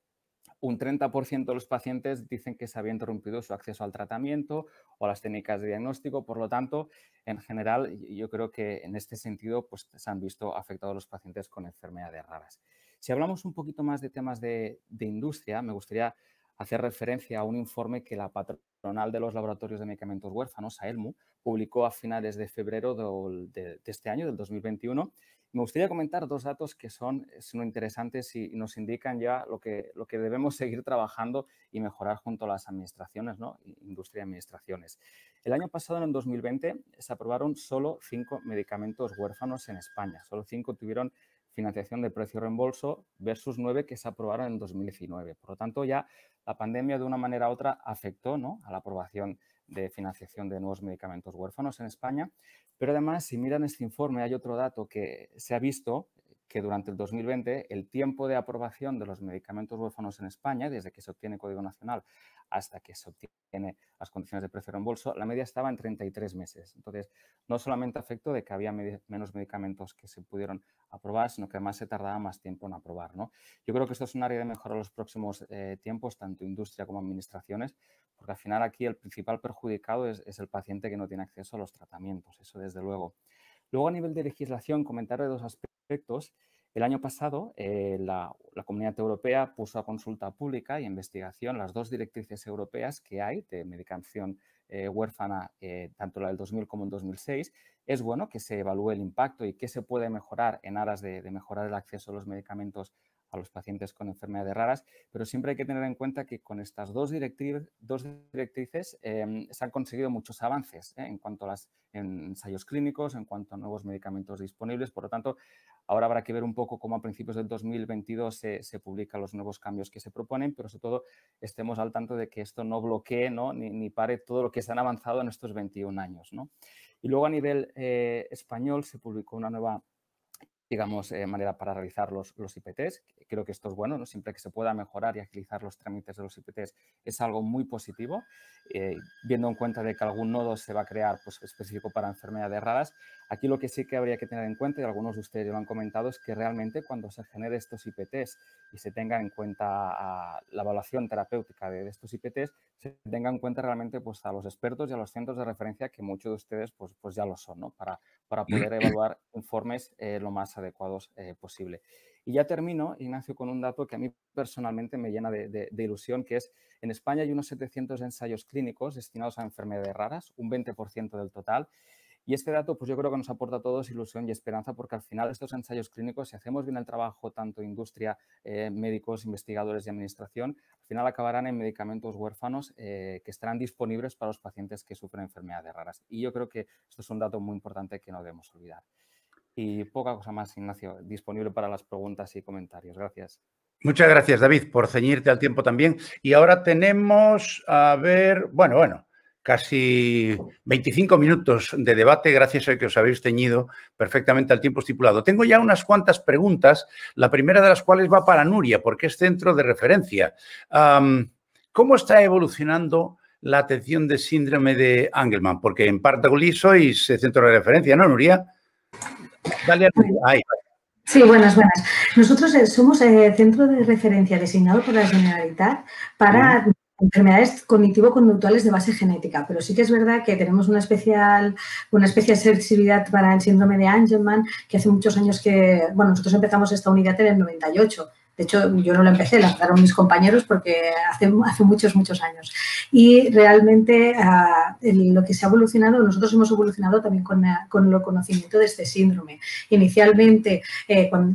un 30% de los pacientes dicen que se había interrumpido su acceso al tratamiento o a las técnicas de diagnóstico. Por lo tanto, en general, yo creo que en este sentido pues, se han visto afectados los pacientes con enfermedades raras. Si hablamos un poquito más de temas de industria, me gustaría hacer referencia a un informe que la patronal de los laboratorios de medicamentos huérfanos, AELMU, publicó a finales de febrero de este año, del 2021. Me gustaría comentar dos datos que son interesantes y nos indican ya lo que debemos seguir trabajando y mejorar junto a las administraciones, ¿no? Industria y administraciones. El año pasado, en el 2020, se aprobaron solo 5 medicamentos huérfanos en España. Solo 5 tuvieron financiación de precio reembolso versus 9 que se aprobaron en 2019. Por lo tanto, ya la pandemia de una manera u otra afectó, ¿no?, a la aprobación de financiación de nuevos medicamentos huérfanos en España. Pero además, si miran este informe, hay otro dato que se ha visto, que durante el 2020 el tiempo de aprobación de los medicamentos huérfanos en España, desde que se obtiene Código Nacional hasta que se obtiene las condiciones de precio reembolso, la media estaba en 33 meses. Entonces, no solamente afectó de que había menos medicamentos que se pudieron aprobar, sino que además se tardaba más tiempo en aprobar, ¿no? Yo creo que esto es un área de mejora en los próximos tiempos, tanto industria como administraciones, porque al final aquí el principal perjudicado es el paciente que no tiene acceso a los tratamientos, eso desde luego. Luego, a nivel de legislación, comentar de dos aspectos. El año pasado, la Comunidad Europea puso a consulta pública y investigación las 2 directrices europeas que hay de medicación huérfana, tanto la del 2000 como el 2006. Es bueno que se evalúe el impacto y qué se puede mejorar en aras de mejorar el acceso a los medicamentos a los pacientes con enfermedades raras, pero siempre hay que tener en cuenta que con estas dos directrices se han conseguido muchos avances en cuanto a los ensayos clínicos, en cuanto a nuevos medicamentos disponibles. Por lo tanto, ahora habrá que ver un poco cómo a principios del 2022 se publican los nuevos cambios que se proponen, pero sobre todo estemos al tanto de que esto no bloquee, ¿no?, ni pare todo lo que se han avanzado en estos 21 años, ¿no? Y luego a nivel español se publicó una nueva, digamos, manera para realizar los IPTs. Creo que esto es bueno, ¿no? Siempre que se pueda mejorar y agilizar los trámites de los IPTs es algo muy positivo, viendo en cuenta de que algún nodo se va a crear pues, específico para enfermedades raras. Aquí lo que sí que habría que tener en cuenta, y algunos de ustedes ya lo han comentado, es que realmente cuando se genere estos IPTs y se tenga en cuenta la evaluación terapéutica de estos IPTs, se tenga en cuenta realmente pues, a los expertos y a los centros de referencia, que muchos de ustedes pues ya lo son, ¿no?, para poder evaluar informes lo más adecuados posible. Y ya termino, Ignacio, con un dato que a mí personalmente me llena de ilusión, que es en España hay unos 700 ensayos clínicos destinados a enfermedades raras, un 20% del total. Y este dato, pues yo creo que nos aporta a todos ilusión y esperanza, porque al final estos ensayos clínicos, si hacemos bien el trabajo, tanto industria, médicos, investigadores y administración, al final acabarán en medicamentos huérfanos que estarán disponibles para los pacientes que sufren enfermedades raras. Y yo creo que esto es un dato muy importante que no debemos olvidar. Y poca cosa más, Ignacio, disponible para las preguntas y comentarios. Gracias. Muchas gracias, David, por ceñirte al tiempo también. Y ahora tenemos, a ver, bueno, casi 25 minutos de debate, gracias a que os habéis ceñido perfectamente al tiempo estipulado. Tengo ya unas cuantas preguntas, la primera de las cuales va para Nuria, porque es centro de referencia. ¿Cómo está evolucionando la atención de síndrome de Angelman? Porque en Partaguli sois centro de referencia, ¿no, Nuria? Dale a Nuria. Ahí. Sí, buenas. Nosotros somos centro de referencia designado por la Generalitat para enfermedades cognitivo-conductuales de base genética, pero sí que es verdad que tenemos una especial sensibilidad para el síndrome de Angelman, que hace muchos años que, bueno, nosotros empezamos esta unidad en el 98. De hecho, yo no lo empecé, la empezaron mis compañeros porque hace muchos años. Y realmente lo que se ha evolucionado, nosotros hemos evolucionado también con el conocimiento de este síndrome. Inicialmente,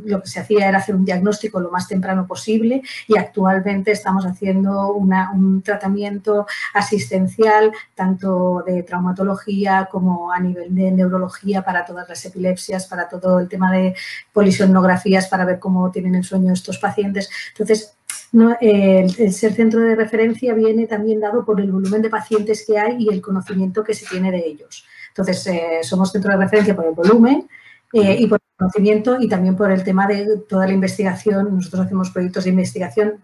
lo que se hacía era hacer un diagnóstico lo más temprano posible, y actualmente estamos haciendo un tratamiento asistencial, tanto de traumatología como a nivel de neurología, para todas las epilepsias, para todo el tema de polisomnografías, para ver cómo tienen el sueño estos pacientes. Entonces, el ser centro de referencia viene también dado por el volumen de pacientes que hay y el conocimiento que se tiene de ellos. Entonces, somos centro de referencia por el volumen y por el conocimiento y también por el tema de toda la investigación. Nosotros hacemos proyectos de investigación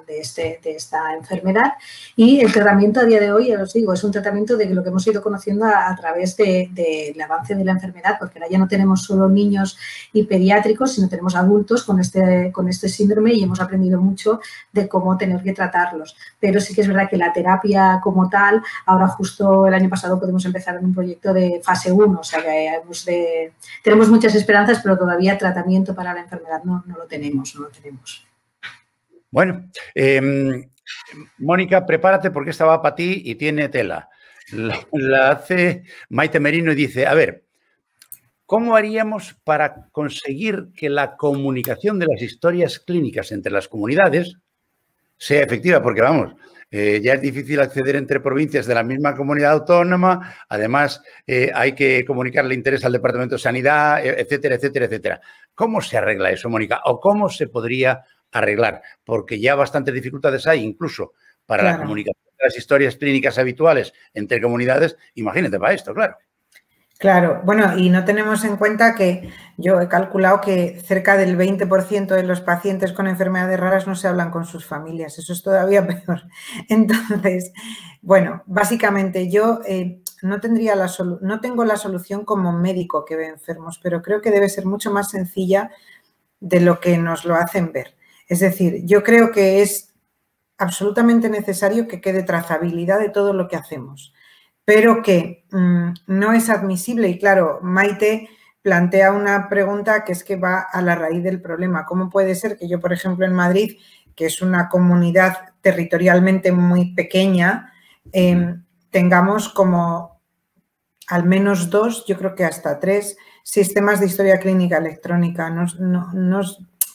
de esta enfermedad y el tratamiento a día de hoy, ya os digo, es un tratamiento de lo que hemos ido conociendo a través del avance de la enfermedad, porque ahora ya no tenemos solo niños y pediátricos, sino tenemos adultos con este síndrome y hemos aprendido mucho de cómo tener que tratarlos. Pero sí que es verdad que la terapia como tal, ahora justo el año pasado pudimos empezar en un proyecto de fase 1, o sea que tenemos muchas esperanzas, pero todavía tratamiento para la enfermedad no lo tenemos. Bueno, Mónica, prepárate porque esta va para ti y tiene tela. La hace Maite Merino y dice, a ver, ¿cómo haríamos para conseguir que la comunicación de las historias clínicas entre las comunidades sea efectiva? Porque, vamos, ya es difícil acceder entre provincias de la misma comunidad autónoma, además hay que comunicarle interés al Departamento de Sanidad, etcétera, etcétera, etcétera. ¿Cómo se arregla eso, Mónica? ¿O cómo se podría arreglar? Porque ya bastantes dificultades hay, incluso para la comunicación de las historias clínicas habituales entre comunidades. Imagínate para esto, claro. Claro, bueno, y no tenemos en cuenta que yo he calculado que cerca del 20% de los pacientes con enfermedades raras no se hablan con sus familias. Eso es todavía peor. Entonces, bueno, básicamente yo no tengo la solución como médico que ve enfermos, pero creo que debe ser mucho más sencilla de lo que nos lo hacen ver. Es decir, yo creo que es absolutamente necesario que quede trazabilidad de todo lo que hacemos, pero que no es admisible. Y claro, Maite plantea una pregunta que es que va a la raíz del problema. ¿Cómo puede ser que yo, por ejemplo, en Madrid, que es una comunidad territorialmente muy pequeña, tengamos como al menos 2, yo creo que hasta 3, sistemas de historia clínica electrónica?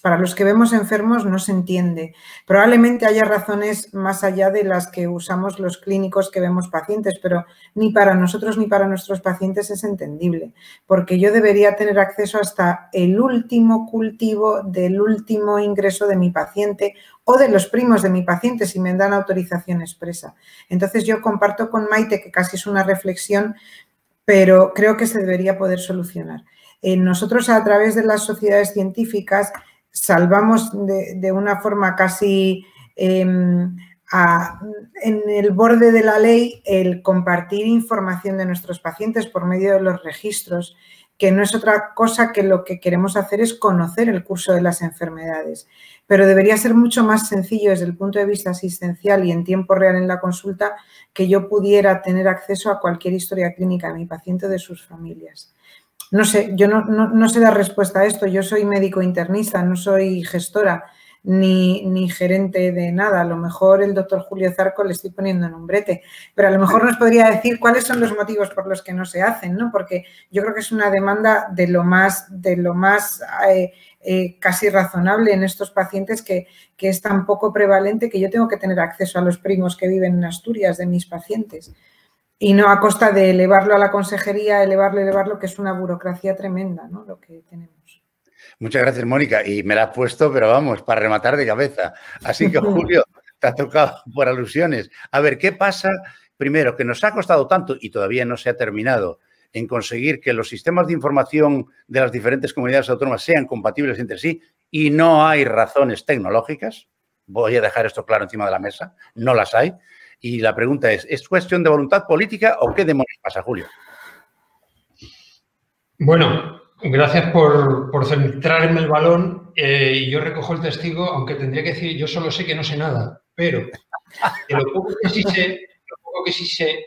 Para los que vemos enfermos no se entiende. Probablemente haya razones más allá de las que usamos los clínicos que vemos pacientes, pero ni para nosotros ni para nuestros pacientes es entendible, porque yo debería tener acceso hasta el último cultivo del último ingreso de mi paciente o de los primos de mi paciente si me dan autorización expresa. Entonces yo comparto con Maite que casi es una reflexión, pero creo que se debería poder solucionar. Nosotros a través de las sociedades científicas salvamos de una forma casi en el borde de la ley el compartir información de nuestros pacientes por medio de los registros, que no es otra cosa que lo que queremos hacer es conocer el curso de las enfermedades. Pero debería ser mucho más sencillo desde el punto de vista asistencial y en tiempo real en la consulta que yo pudiera tener acceso a cualquier historia clínica de mi paciente o de sus familias. No sé, yo no sé dar respuesta a esto. Yo soy médico internista, no soy gestora ni gerente de nada. A lo mejor el doctor Julio Zarco le estoy poniendo en un brete, pero a lo mejor nos podría decir cuáles son los motivos por los que no se hacen, ¿no? Porque yo creo que es una demanda de lo más casi razonable en estos pacientes que es tan poco prevalente que yo tengo que tener acceso a los primos que viven en Asturias de mis pacientes. Y no a costa de elevarlo a la consejería, elevarlo, que es una burocracia tremenda, ¿no? Lo que tenemos. Muchas gracias, Mónica. Y me la has puesto, pero vamos, para rematar de cabeza. Así que, Julio, te ha tocado por alusiones. A ver, ¿qué pasa? Primero, que nos ha costado tanto y todavía no se ha terminado en conseguir que los sistemas de información de las diferentes comunidades autónomas sean compatibles entre sí y no hay razones tecnológicas. Voy a dejar esto claro encima de la mesa. No las hay. Y la pregunta ¿es cuestión de voluntad política o qué demonios pasa, Julio? Bueno, gracias por centrarme el balón. Y yo recojo el testigo, aunque tendría que decir, yo solo sé que no sé nada, pero de lo poco que sí sé,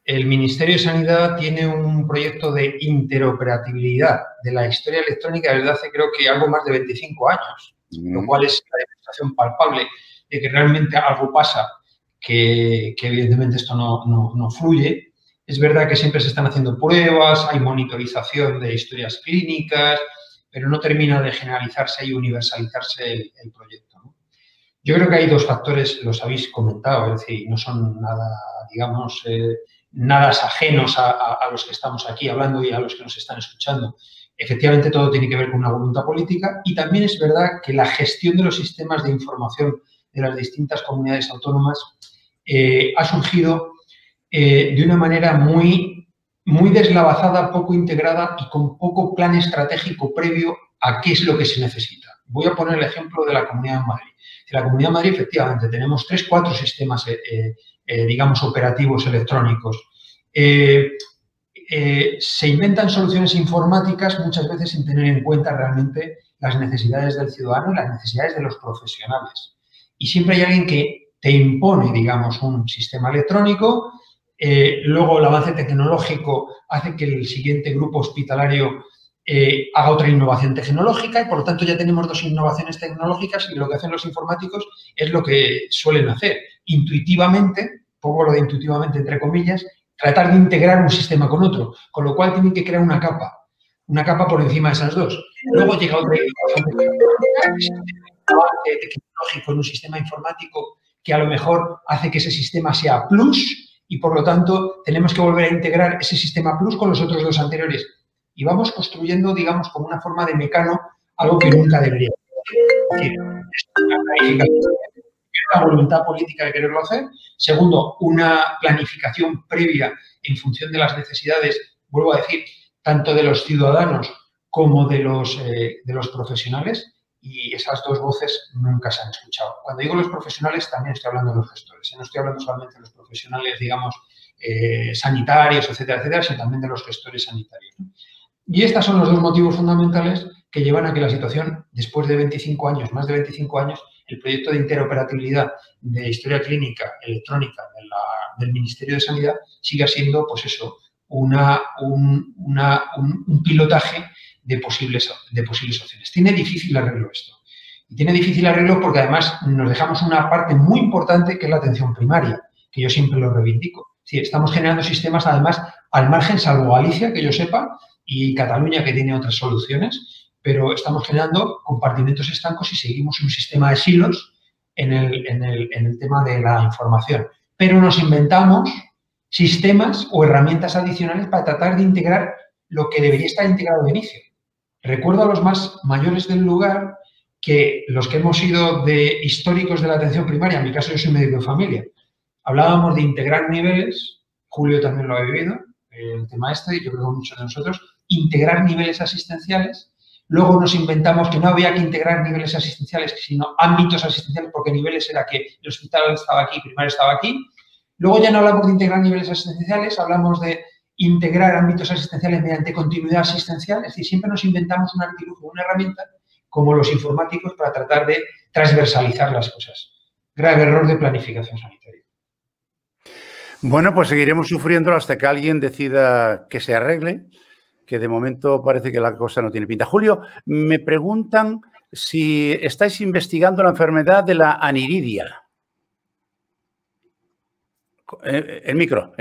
el Ministerio de Sanidad tiene un proyecto de interoperabilidad de la historia electrónica desde hace creo que algo más de 25 años, lo cual es la demostración palpable de que realmente algo pasa. Que evidentemente esto no fluye. Es verdad que siempre se están haciendo pruebas, hay monitorización de historias clínicas, pero no termina de generalizarse y universalizarse el proyecto, ¿no? Yo creo que hay dos factores, los habéis comentado, es decir, no son nada, digamos, nada ajenos a los que estamos aquí hablando y a los que nos están escuchando. Efectivamente, todo tiene que ver con una voluntad política y también es verdad que la gestión de los sistemas de información de las distintas comunidades autónomas, ha surgido de una manera muy deslavazada, poco integrada y con poco plan estratégico previo a qué es lo que se necesita. Voy a poner el ejemplo de la Comunidad de Madrid. En la Comunidad de Madrid, efectivamente, tenemos 3 o 4 sistemas, digamos, operativos electrónicos. Se inventan soluciones informáticas muchas veces sin tener en cuenta realmente las necesidades del ciudadano y las necesidades de los profesionales. Y siempre hay alguien que te impone, digamos, un sistema electrónico. Luego el avance tecnológico hace que el siguiente grupo hospitalario haga otra innovación tecnológica y, por lo tanto, ya tenemos 2 innovaciones tecnológicas y lo que hacen los informáticos es lo que suelen hacer. Intuitivamente, pongo lo de intuitivamente entre comillas, tratar de integrar un sistema con otro, con lo cual tienen que crear una capa por encima de esas 2. Luego llega otra innovación tecnológica en un sistema informático que a lo mejor hace que ese sistema sea plus y, por lo tanto, tenemos que volver a integrar ese sistema plus con los otros 2 anteriores. Y vamos construyendo, digamos, como una forma de mecano, algo que nunca debería ser. Es una planificación, una voluntad política de quererlo hacer. Segundo, una planificación previa en función de las necesidades, vuelvo a decir, tanto de los ciudadanos como de los profesionales. Y esas 2 voces nunca se han escuchado. Cuando digo los profesionales, también estoy hablando de los gestores. No estoy hablando solamente de los profesionales, digamos, sanitarios, etcétera, etcétera, sino también de los gestores sanitarios, ¿no? Y estos son los 2 motivos fundamentales que llevan a que la situación, después de 25 años, más de 25 años, el proyecto de interoperabilidad de historia clínica electrónica del Ministerio de Sanidad siga siendo, pues eso, un pilotaje de posibles opciones. Tiene difícil arreglo esto. Y tiene difícil arreglo porque además nos dejamos una parte muy importante que es la atención primaria, que yo siempre lo reivindico. Sí, estamos generando sistemas además al margen, salvo Galicia, que yo sepa, y Cataluña, que tiene otras soluciones, pero estamos generando compartimentos estancos y seguimos un sistema de silos en el tema de la información. Pero nos inventamos sistemas o herramientas adicionales para tratar de integrar lo que debería estar integrado de inicio. Recuerdo a los más mayores del lugar que los que hemos sido de históricos de la atención primaria, en mi caso yo soy médico de familia, hablábamos de integrar niveles, Julio también lo ha vivido, el tema este, yo creo que muchos de nosotros, integrar niveles asistenciales. Luego nos inventamos que no había que integrar niveles asistenciales, sino ámbitos asistenciales, porque niveles era que el hospital estaba aquí, primario estaba aquí. Luego ya no hablamos de integrar niveles asistenciales, hablamos de integrar ámbitos asistenciales mediante continuidad asistencial. Es decir, siempre nos inventamos un artilugio, una herramienta, como los informáticos, para tratar de transversalizar las cosas. Grave error de planificación sanitaria. Bueno, pues seguiremos sufriendo hasta que alguien decida que se arregle, que de momento parece que la cosa no tiene pinta. Julio, me preguntan si estáis investigando la enfermedad de la aniridia. El micro.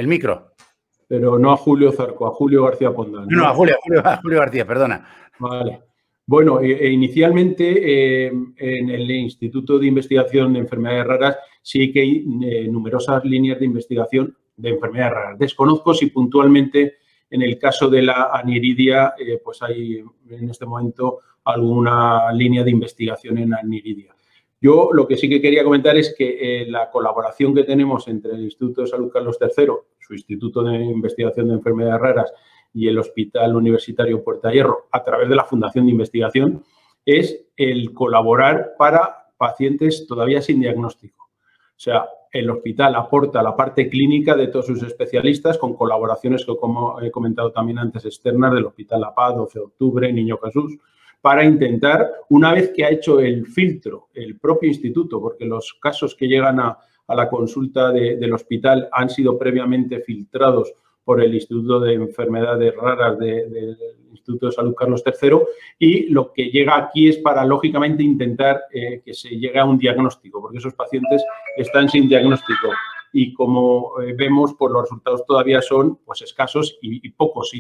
Pero no a Julio Zarco, a Julio García Pondal. No, a Julio García, perdona. Vale. Bueno, inicialmente en el Instituto de Investigación de Enfermedades Raras sí que hay numerosas líneas de investigación de enfermedades raras. Desconozco si puntualmente en el caso de la aniridia pues hay en este momento alguna línea de investigación en aniridia. Yo lo que sí que quería comentar es que la colaboración que tenemos entre el Instituto de Salud Carlos III, su Instituto de Investigación de Enfermedades Raras, y el Hospital Universitario Puerta de Hierro, a través de la Fundación de Investigación, es el colaborar para pacientes todavía sin diagnóstico. O sea, el hospital aporta la parte clínica de todos sus especialistas con colaboraciones que, como he comentado también antes, externas del Hospital La Paz, 12 de octubre, Niño Jesús, para intentar, una vez que ha hecho el filtro, el propio instituto, porque los casos que llegan a la consulta del hospital han sido previamente filtrados por el Instituto de Enfermedades Raras del Instituto de Salud Carlos III, y lo que llega aquí es para, lógicamente, intentar que se llegue a un diagnóstico, porque esos pacientes están sin diagnóstico y, como vemos, pues los resultados todavía son pues escasos y pocos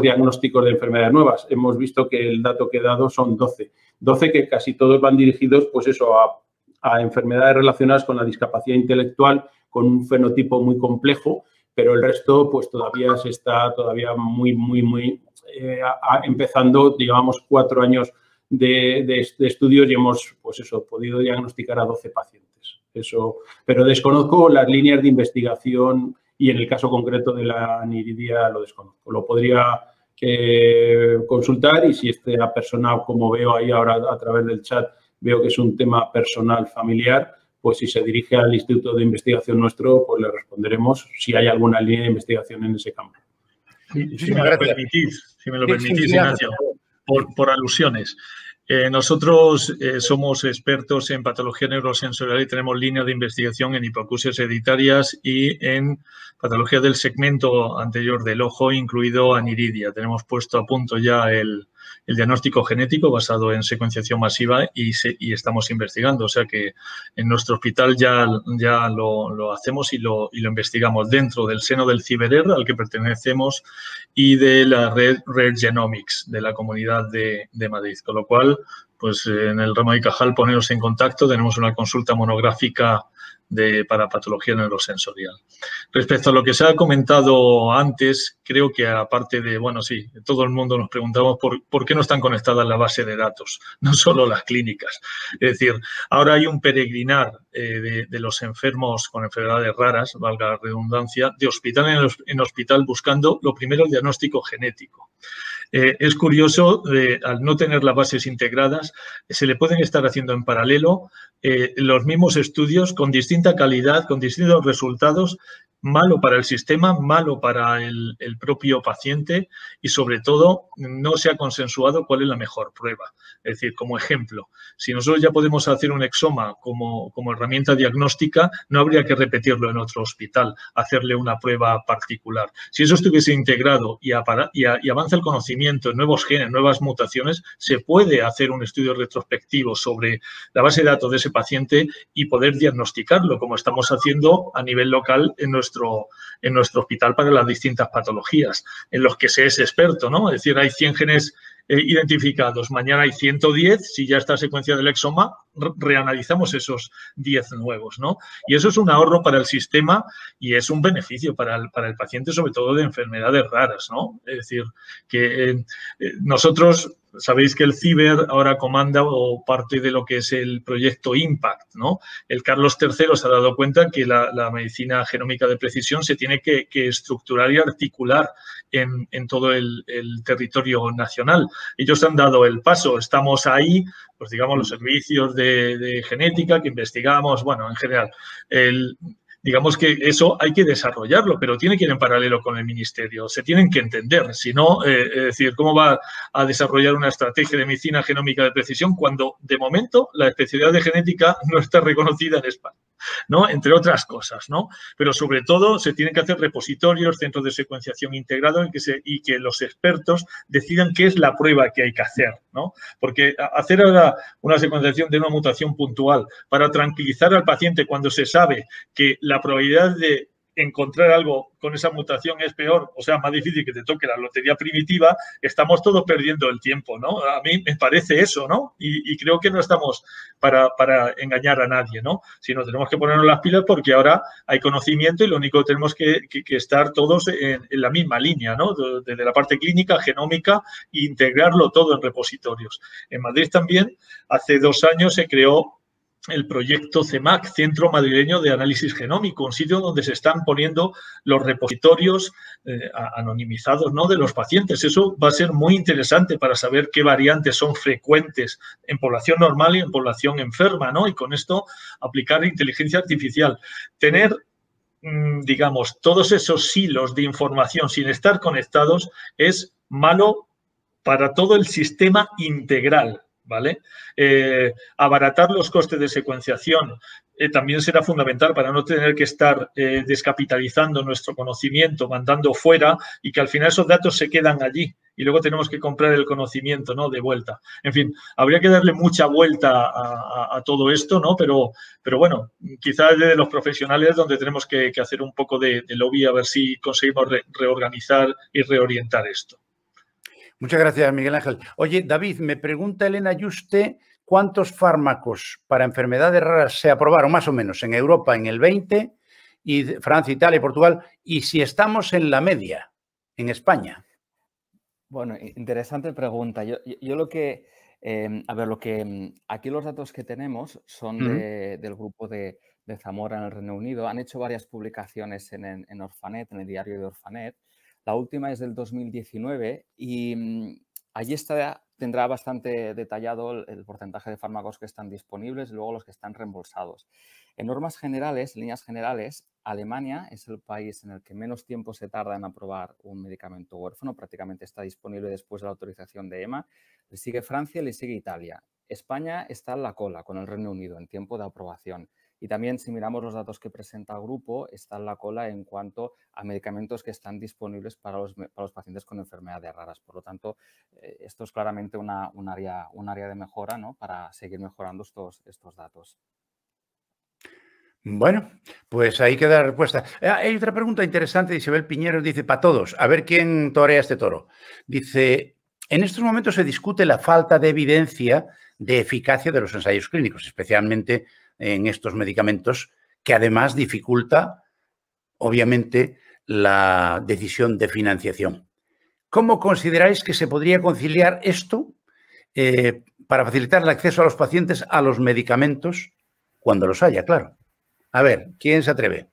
diagnósticos de enfermedades nuevas. Hemos visto que el dato que he dado son 12 que casi todos van dirigidos pues eso a enfermedades relacionadas con la discapacidad intelectual, con un fenotipo muy complejo, pero el resto pues todavía se está muy empezando, digamos, 4 años de estudios y hemos, pues eso, podido diagnosticar a 12 pacientes. Eso, pero desconozco las líneas de investigación y en el caso concreto de la aniridia lo desconozco. Lo podría consultar y si esta persona, como veo ahí ahora a través del chat, veo que es un tema personal, familiar, pues si se dirige al instituto de investigación nuestro, pues le responderemos si hay alguna línea de investigación en ese campo. Si me lo permitís, Ignacio, por alusiones. Nosotros somos expertos en patología neurosensorial y tenemos líneas de investigación en hipoacusias hereditarias y en patología del segmento anterior del ojo, incluido aniridia. Tenemos puesto a punto ya el diagnóstico genético basado en secuenciación masiva y estamos investigando. O sea que en nuestro hospital ya lo hacemos y lo investigamos dentro del seno del CiberR al que pertenecemos y de la red Genomics de la Comunidad de Madrid. Con lo cual, pues en el ramo de Cajal poneros en contacto. Tenemos una consulta monográfica para patología neurosensorial. Respecto a lo que se ha comentado antes, creo que aparte de, bueno, sí, todo el mundo nos preguntamos por qué no están conectadas la base de datos, no solo las clínicas. Es decir, ahora hay un peregrinar de los enfermos con enfermedades raras, valga la redundancia, de hospital en hospital buscando lo primero el diagnóstico genético. Es curioso, al no tener las bases integradas, se le pueden estar haciendo en paralelo los mismos estudios con distinta calidad, con distintos resultados, malo para el sistema, malo para el propio paciente y, sobre todo, no se ha consensuado cuál es la mejor prueba. Es decir, como ejemplo, si nosotros ya podemos hacer un exoma como herramienta diagnóstica, no habría que repetirlo en otro hospital, hacerle una prueba particular. Si eso estuviese integrado y avanza el conocimiento en nuevos genes, nuevas mutaciones, se puede hacer un estudio retrospectivo sobre la base de datos de ese paciente y poder diagnosticarlo, como estamos haciendo a nivel local en nuestro hospital para las distintas patologías, en los que se es experto, ¿no? Es decir, hay 100 genes identificados, mañana hay 110, si ya está secuenciado el exoma, reanalizamos esos 10 nuevos, ¿no? Y eso es un ahorro para el sistema y es un beneficio para el paciente, sobre todo de enfermedades raras, ¿no? Es decir, que nosotros... Sabéis que el CIBER ahora comanda o parte de lo que es el proyecto IMPACT, ¿no? El Carlos III se ha dado cuenta que la medicina genómica de precisión se tiene que estructurar y articular en todo el territorio nacional. Ellos han dado el paso, estamos ahí, pues digamos los servicios de genética que investigamos, bueno, en general, digamos que eso hay que desarrollarlo, pero tiene que ir en paralelo con el ministerio. Se tienen que entender. Si no, es decir, ¿cómo va a desarrollar una estrategia de medicina genómica de precisión cuando, de momento, la especialidad de genética no está reconocida en España? ¿No? Entre otras cosas, ¿no? Pero, sobre todo, se tienen que hacer repositorios, centros de secuenciación integrados y que los expertos decidan qué es la prueba que hay que hacer, ¿no? Porque hacer ahora una secuenciación de una mutación puntual para tranquilizar al paciente cuando se sabe que la probabilidad de encontrar algo con esa mutación es peor, o sea, más difícil que te toque la lotería primitiva, estamos todos perdiendo el tiempo, ¿no? A mí me parece eso, ¿no? Y creo que no estamos para engañar a nadie, ¿no? Sino tenemos que ponernos las pilas porque ahora hay conocimiento y lo único que tenemos que estar todos en la misma línea, ¿no? Desde la parte clínica, genómica, e integrarlo todo en repositorios. En Madrid también, hace 2 años se creó el proyecto CEMAC, Centro Madrileño de Análisis Genómico, un sitio donde se están poniendo los repositorios anonimizados, ¿no?, de los pacientes. Eso va a ser muy interesante para saber qué variantes son frecuentes en población normal y en población enferma, ¿no? Y con esto aplicar inteligencia artificial. Tener, digamos, todos esos silos de información sin estar conectados es malo para todo el sistema integral, ¿vale? Abaratar los costes de secuenciación también será fundamental para no tener que estar descapitalizando nuestro conocimiento, mandando fuera y que al final esos datos se quedan allí y luego tenemos que comprar el conocimiento, ¿no?, de vuelta. En fin, habría que darle mucha vuelta a todo esto, ¿no? Pero bueno, quizás de los profesionales donde tenemos que hacer un poco de lobby a ver si conseguimos reorganizar y reorientar esto. Muchas gracias, Miguel Ángel. Oye, David, me pregunta Elena Yuste, ¿cuántos fármacos para enfermedades raras se aprobaron más o menos en Europa en el 20, y Francia, Italia y Portugal, y si estamos en la media en España? Bueno, interesante pregunta. Yo lo que A ver, aquí los datos que tenemos son del grupo de Zamora en el Reino Unido. Han hecho varias publicaciones en Orphanet, en el diario de Orphanet. La última es del 2019 y allí tendrá bastante detallado el porcentaje de fármacos que están disponibles y luego los que están reembolsados. En normas generales, líneas generales, Alemania es el país en el que menos tiempo se tarda en aprobar un medicamento huérfano. Prácticamente está disponible después de la autorización de EMA. Le sigue Francia y le sigue Italia. España está en la cola con el Reino Unido en tiempo de aprobación. Y también, si miramos los datos que presenta el grupo, está en la cola en cuanto a medicamentos que están disponibles para los pacientes con enfermedades raras. Por lo tanto, esto es claramente un área de mejora, ¿no?, para seguir mejorando estos datos. Bueno, pues ahí queda la respuesta. Hay otra pregunta interesante de Isabel Piñero, dice, para todos, a ver quién torea este toro. Dice, en estos momentos se discute la falta de evidencia de eficacia de los ensayos clínicos, especialmente en estos medicamentos, que además dificulta, obviamente, la decisión de financiación. ¿Cómo consideráis que se podría conciliar esto para facilitar el acceso a los pacientes a los medicamentos cuando los haya, claro? A ver, ¿quién se atreve?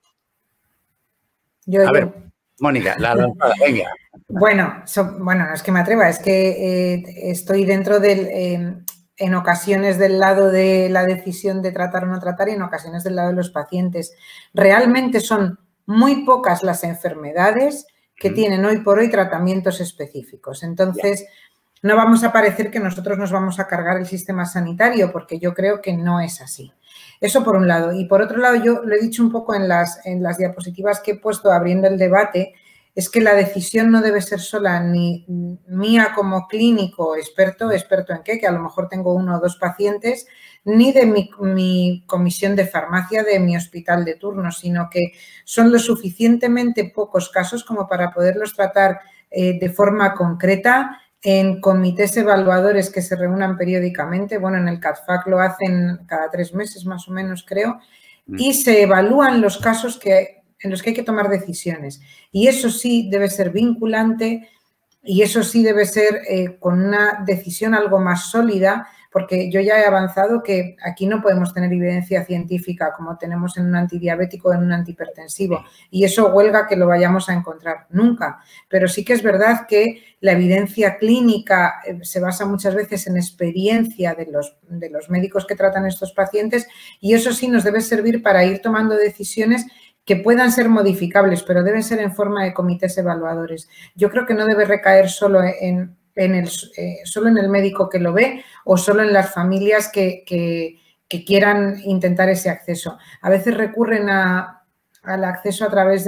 Yo. Ver, Mónica, la lanzada, venga. Bueno, no es que me atreva, es que estoy dentro del, en ocasiones del lado de la decisión de tratar o no tratar y en ocasiones del lado de los pacientes. Realmente son muy pocas las enfermedades que tienen hoy por hoy tratamientos específicos. Entonces, no vamos a parecer que nosotros nos vamos a cargar el sistema sanitario, porque yo creo que no es así. Eso por un lado. Y por otro lado, yo lo he dicho un poco en las diapositivas que he puesto abriendo el debate, es que la decisión no debe ser sola ni mía como clínico experto en qué, que a lo mejor tengo 1 o 2 pacientes, ni de mi comisión de farmacia de mi hospital de turno, sino que son lo suficientemente pocos casos como para poderlos tratar de forma concreta en comités evaluadores que se reúnan periódicamente. Bueno, en el CADFAC lo hacen cada 3 meses más o menos, creo, y se evalúan los casos en los que hay que tomar decisiones. Y eso sí debe ser vinculante y eso sí debe ser con una decisión algo más sólida, porque yo ya he avanzado que aquí no podemos tener evidencia científica como tenemos en un antidiabético o en un antihipertensivo, y eso huelga que lo vayamos a encontrar nunca. Pero sí que es verdad que la evidencia clínica se basa muchas veces en experiencia de los médicos que tratan estos pacientes, y eso sí nos debe servir para ir tomando decisiones que puedan ser modificables, pero deben ser en forma de comités evaluadores. Yo creo que no debe recaer solo en el médico que lo ve o solo en las familias que quieran intentar ese acceso. A veces recurren al acceso a través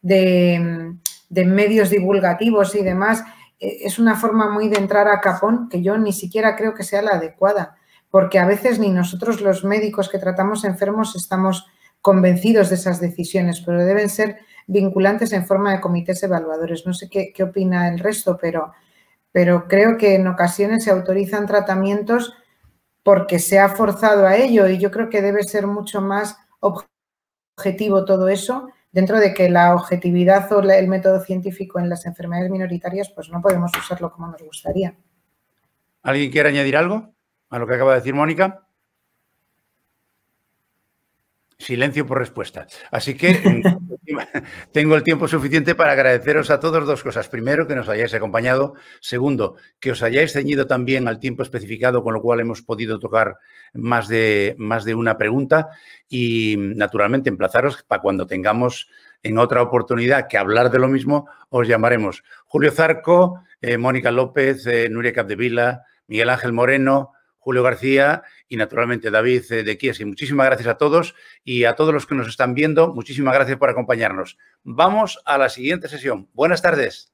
de medios divulgativos y demás. Es una forma muy de entrar a capón que yo ni siquiera creo que sea la adecuada, porque a veces ni nosotros los médicos que tratamos enfermos estamos convencidos de esas decisiones, pero deben ser vinculantes en forma de comités evaluadores. No sé qué opina el resto, pero creo que en ocasiones se autorizan tratamientos porque se ha forzado a ello, y yo creo que debe ser mucho más objetivo todo eso, dentro de que la objetividad o el método científico en las enfermedades minoritarias pues no podemos usarlo como nos gustaría. ¿Alguien quiere añadir algo a lo que acaba de decir Mónica? Silencio por respuesta. Así que tengo el tiempo suficiente para agradeceros a todos 2 cosas. Primero, que nos hayáis acompañado. Segundo, que os hayáis ceñido también al tiempo especificado, con lo cual hemos podido tocar más de una pregunta. Y, naturalmente, emplazaros para cuando tengamos en otra oportunidad que hablar de lo mismo, os llamaremos. Julio Zarco, Mónica López, Nuria Capdevila, Miguel Ángel Moreno, Julio García y, naturalmente, David de Chiesi. Muchísimas gracias a todos y a todos los que nos están viendo. Muchísimas gracias por acompañarnos. Vamos a la siguiente sesión. Buenas tardes.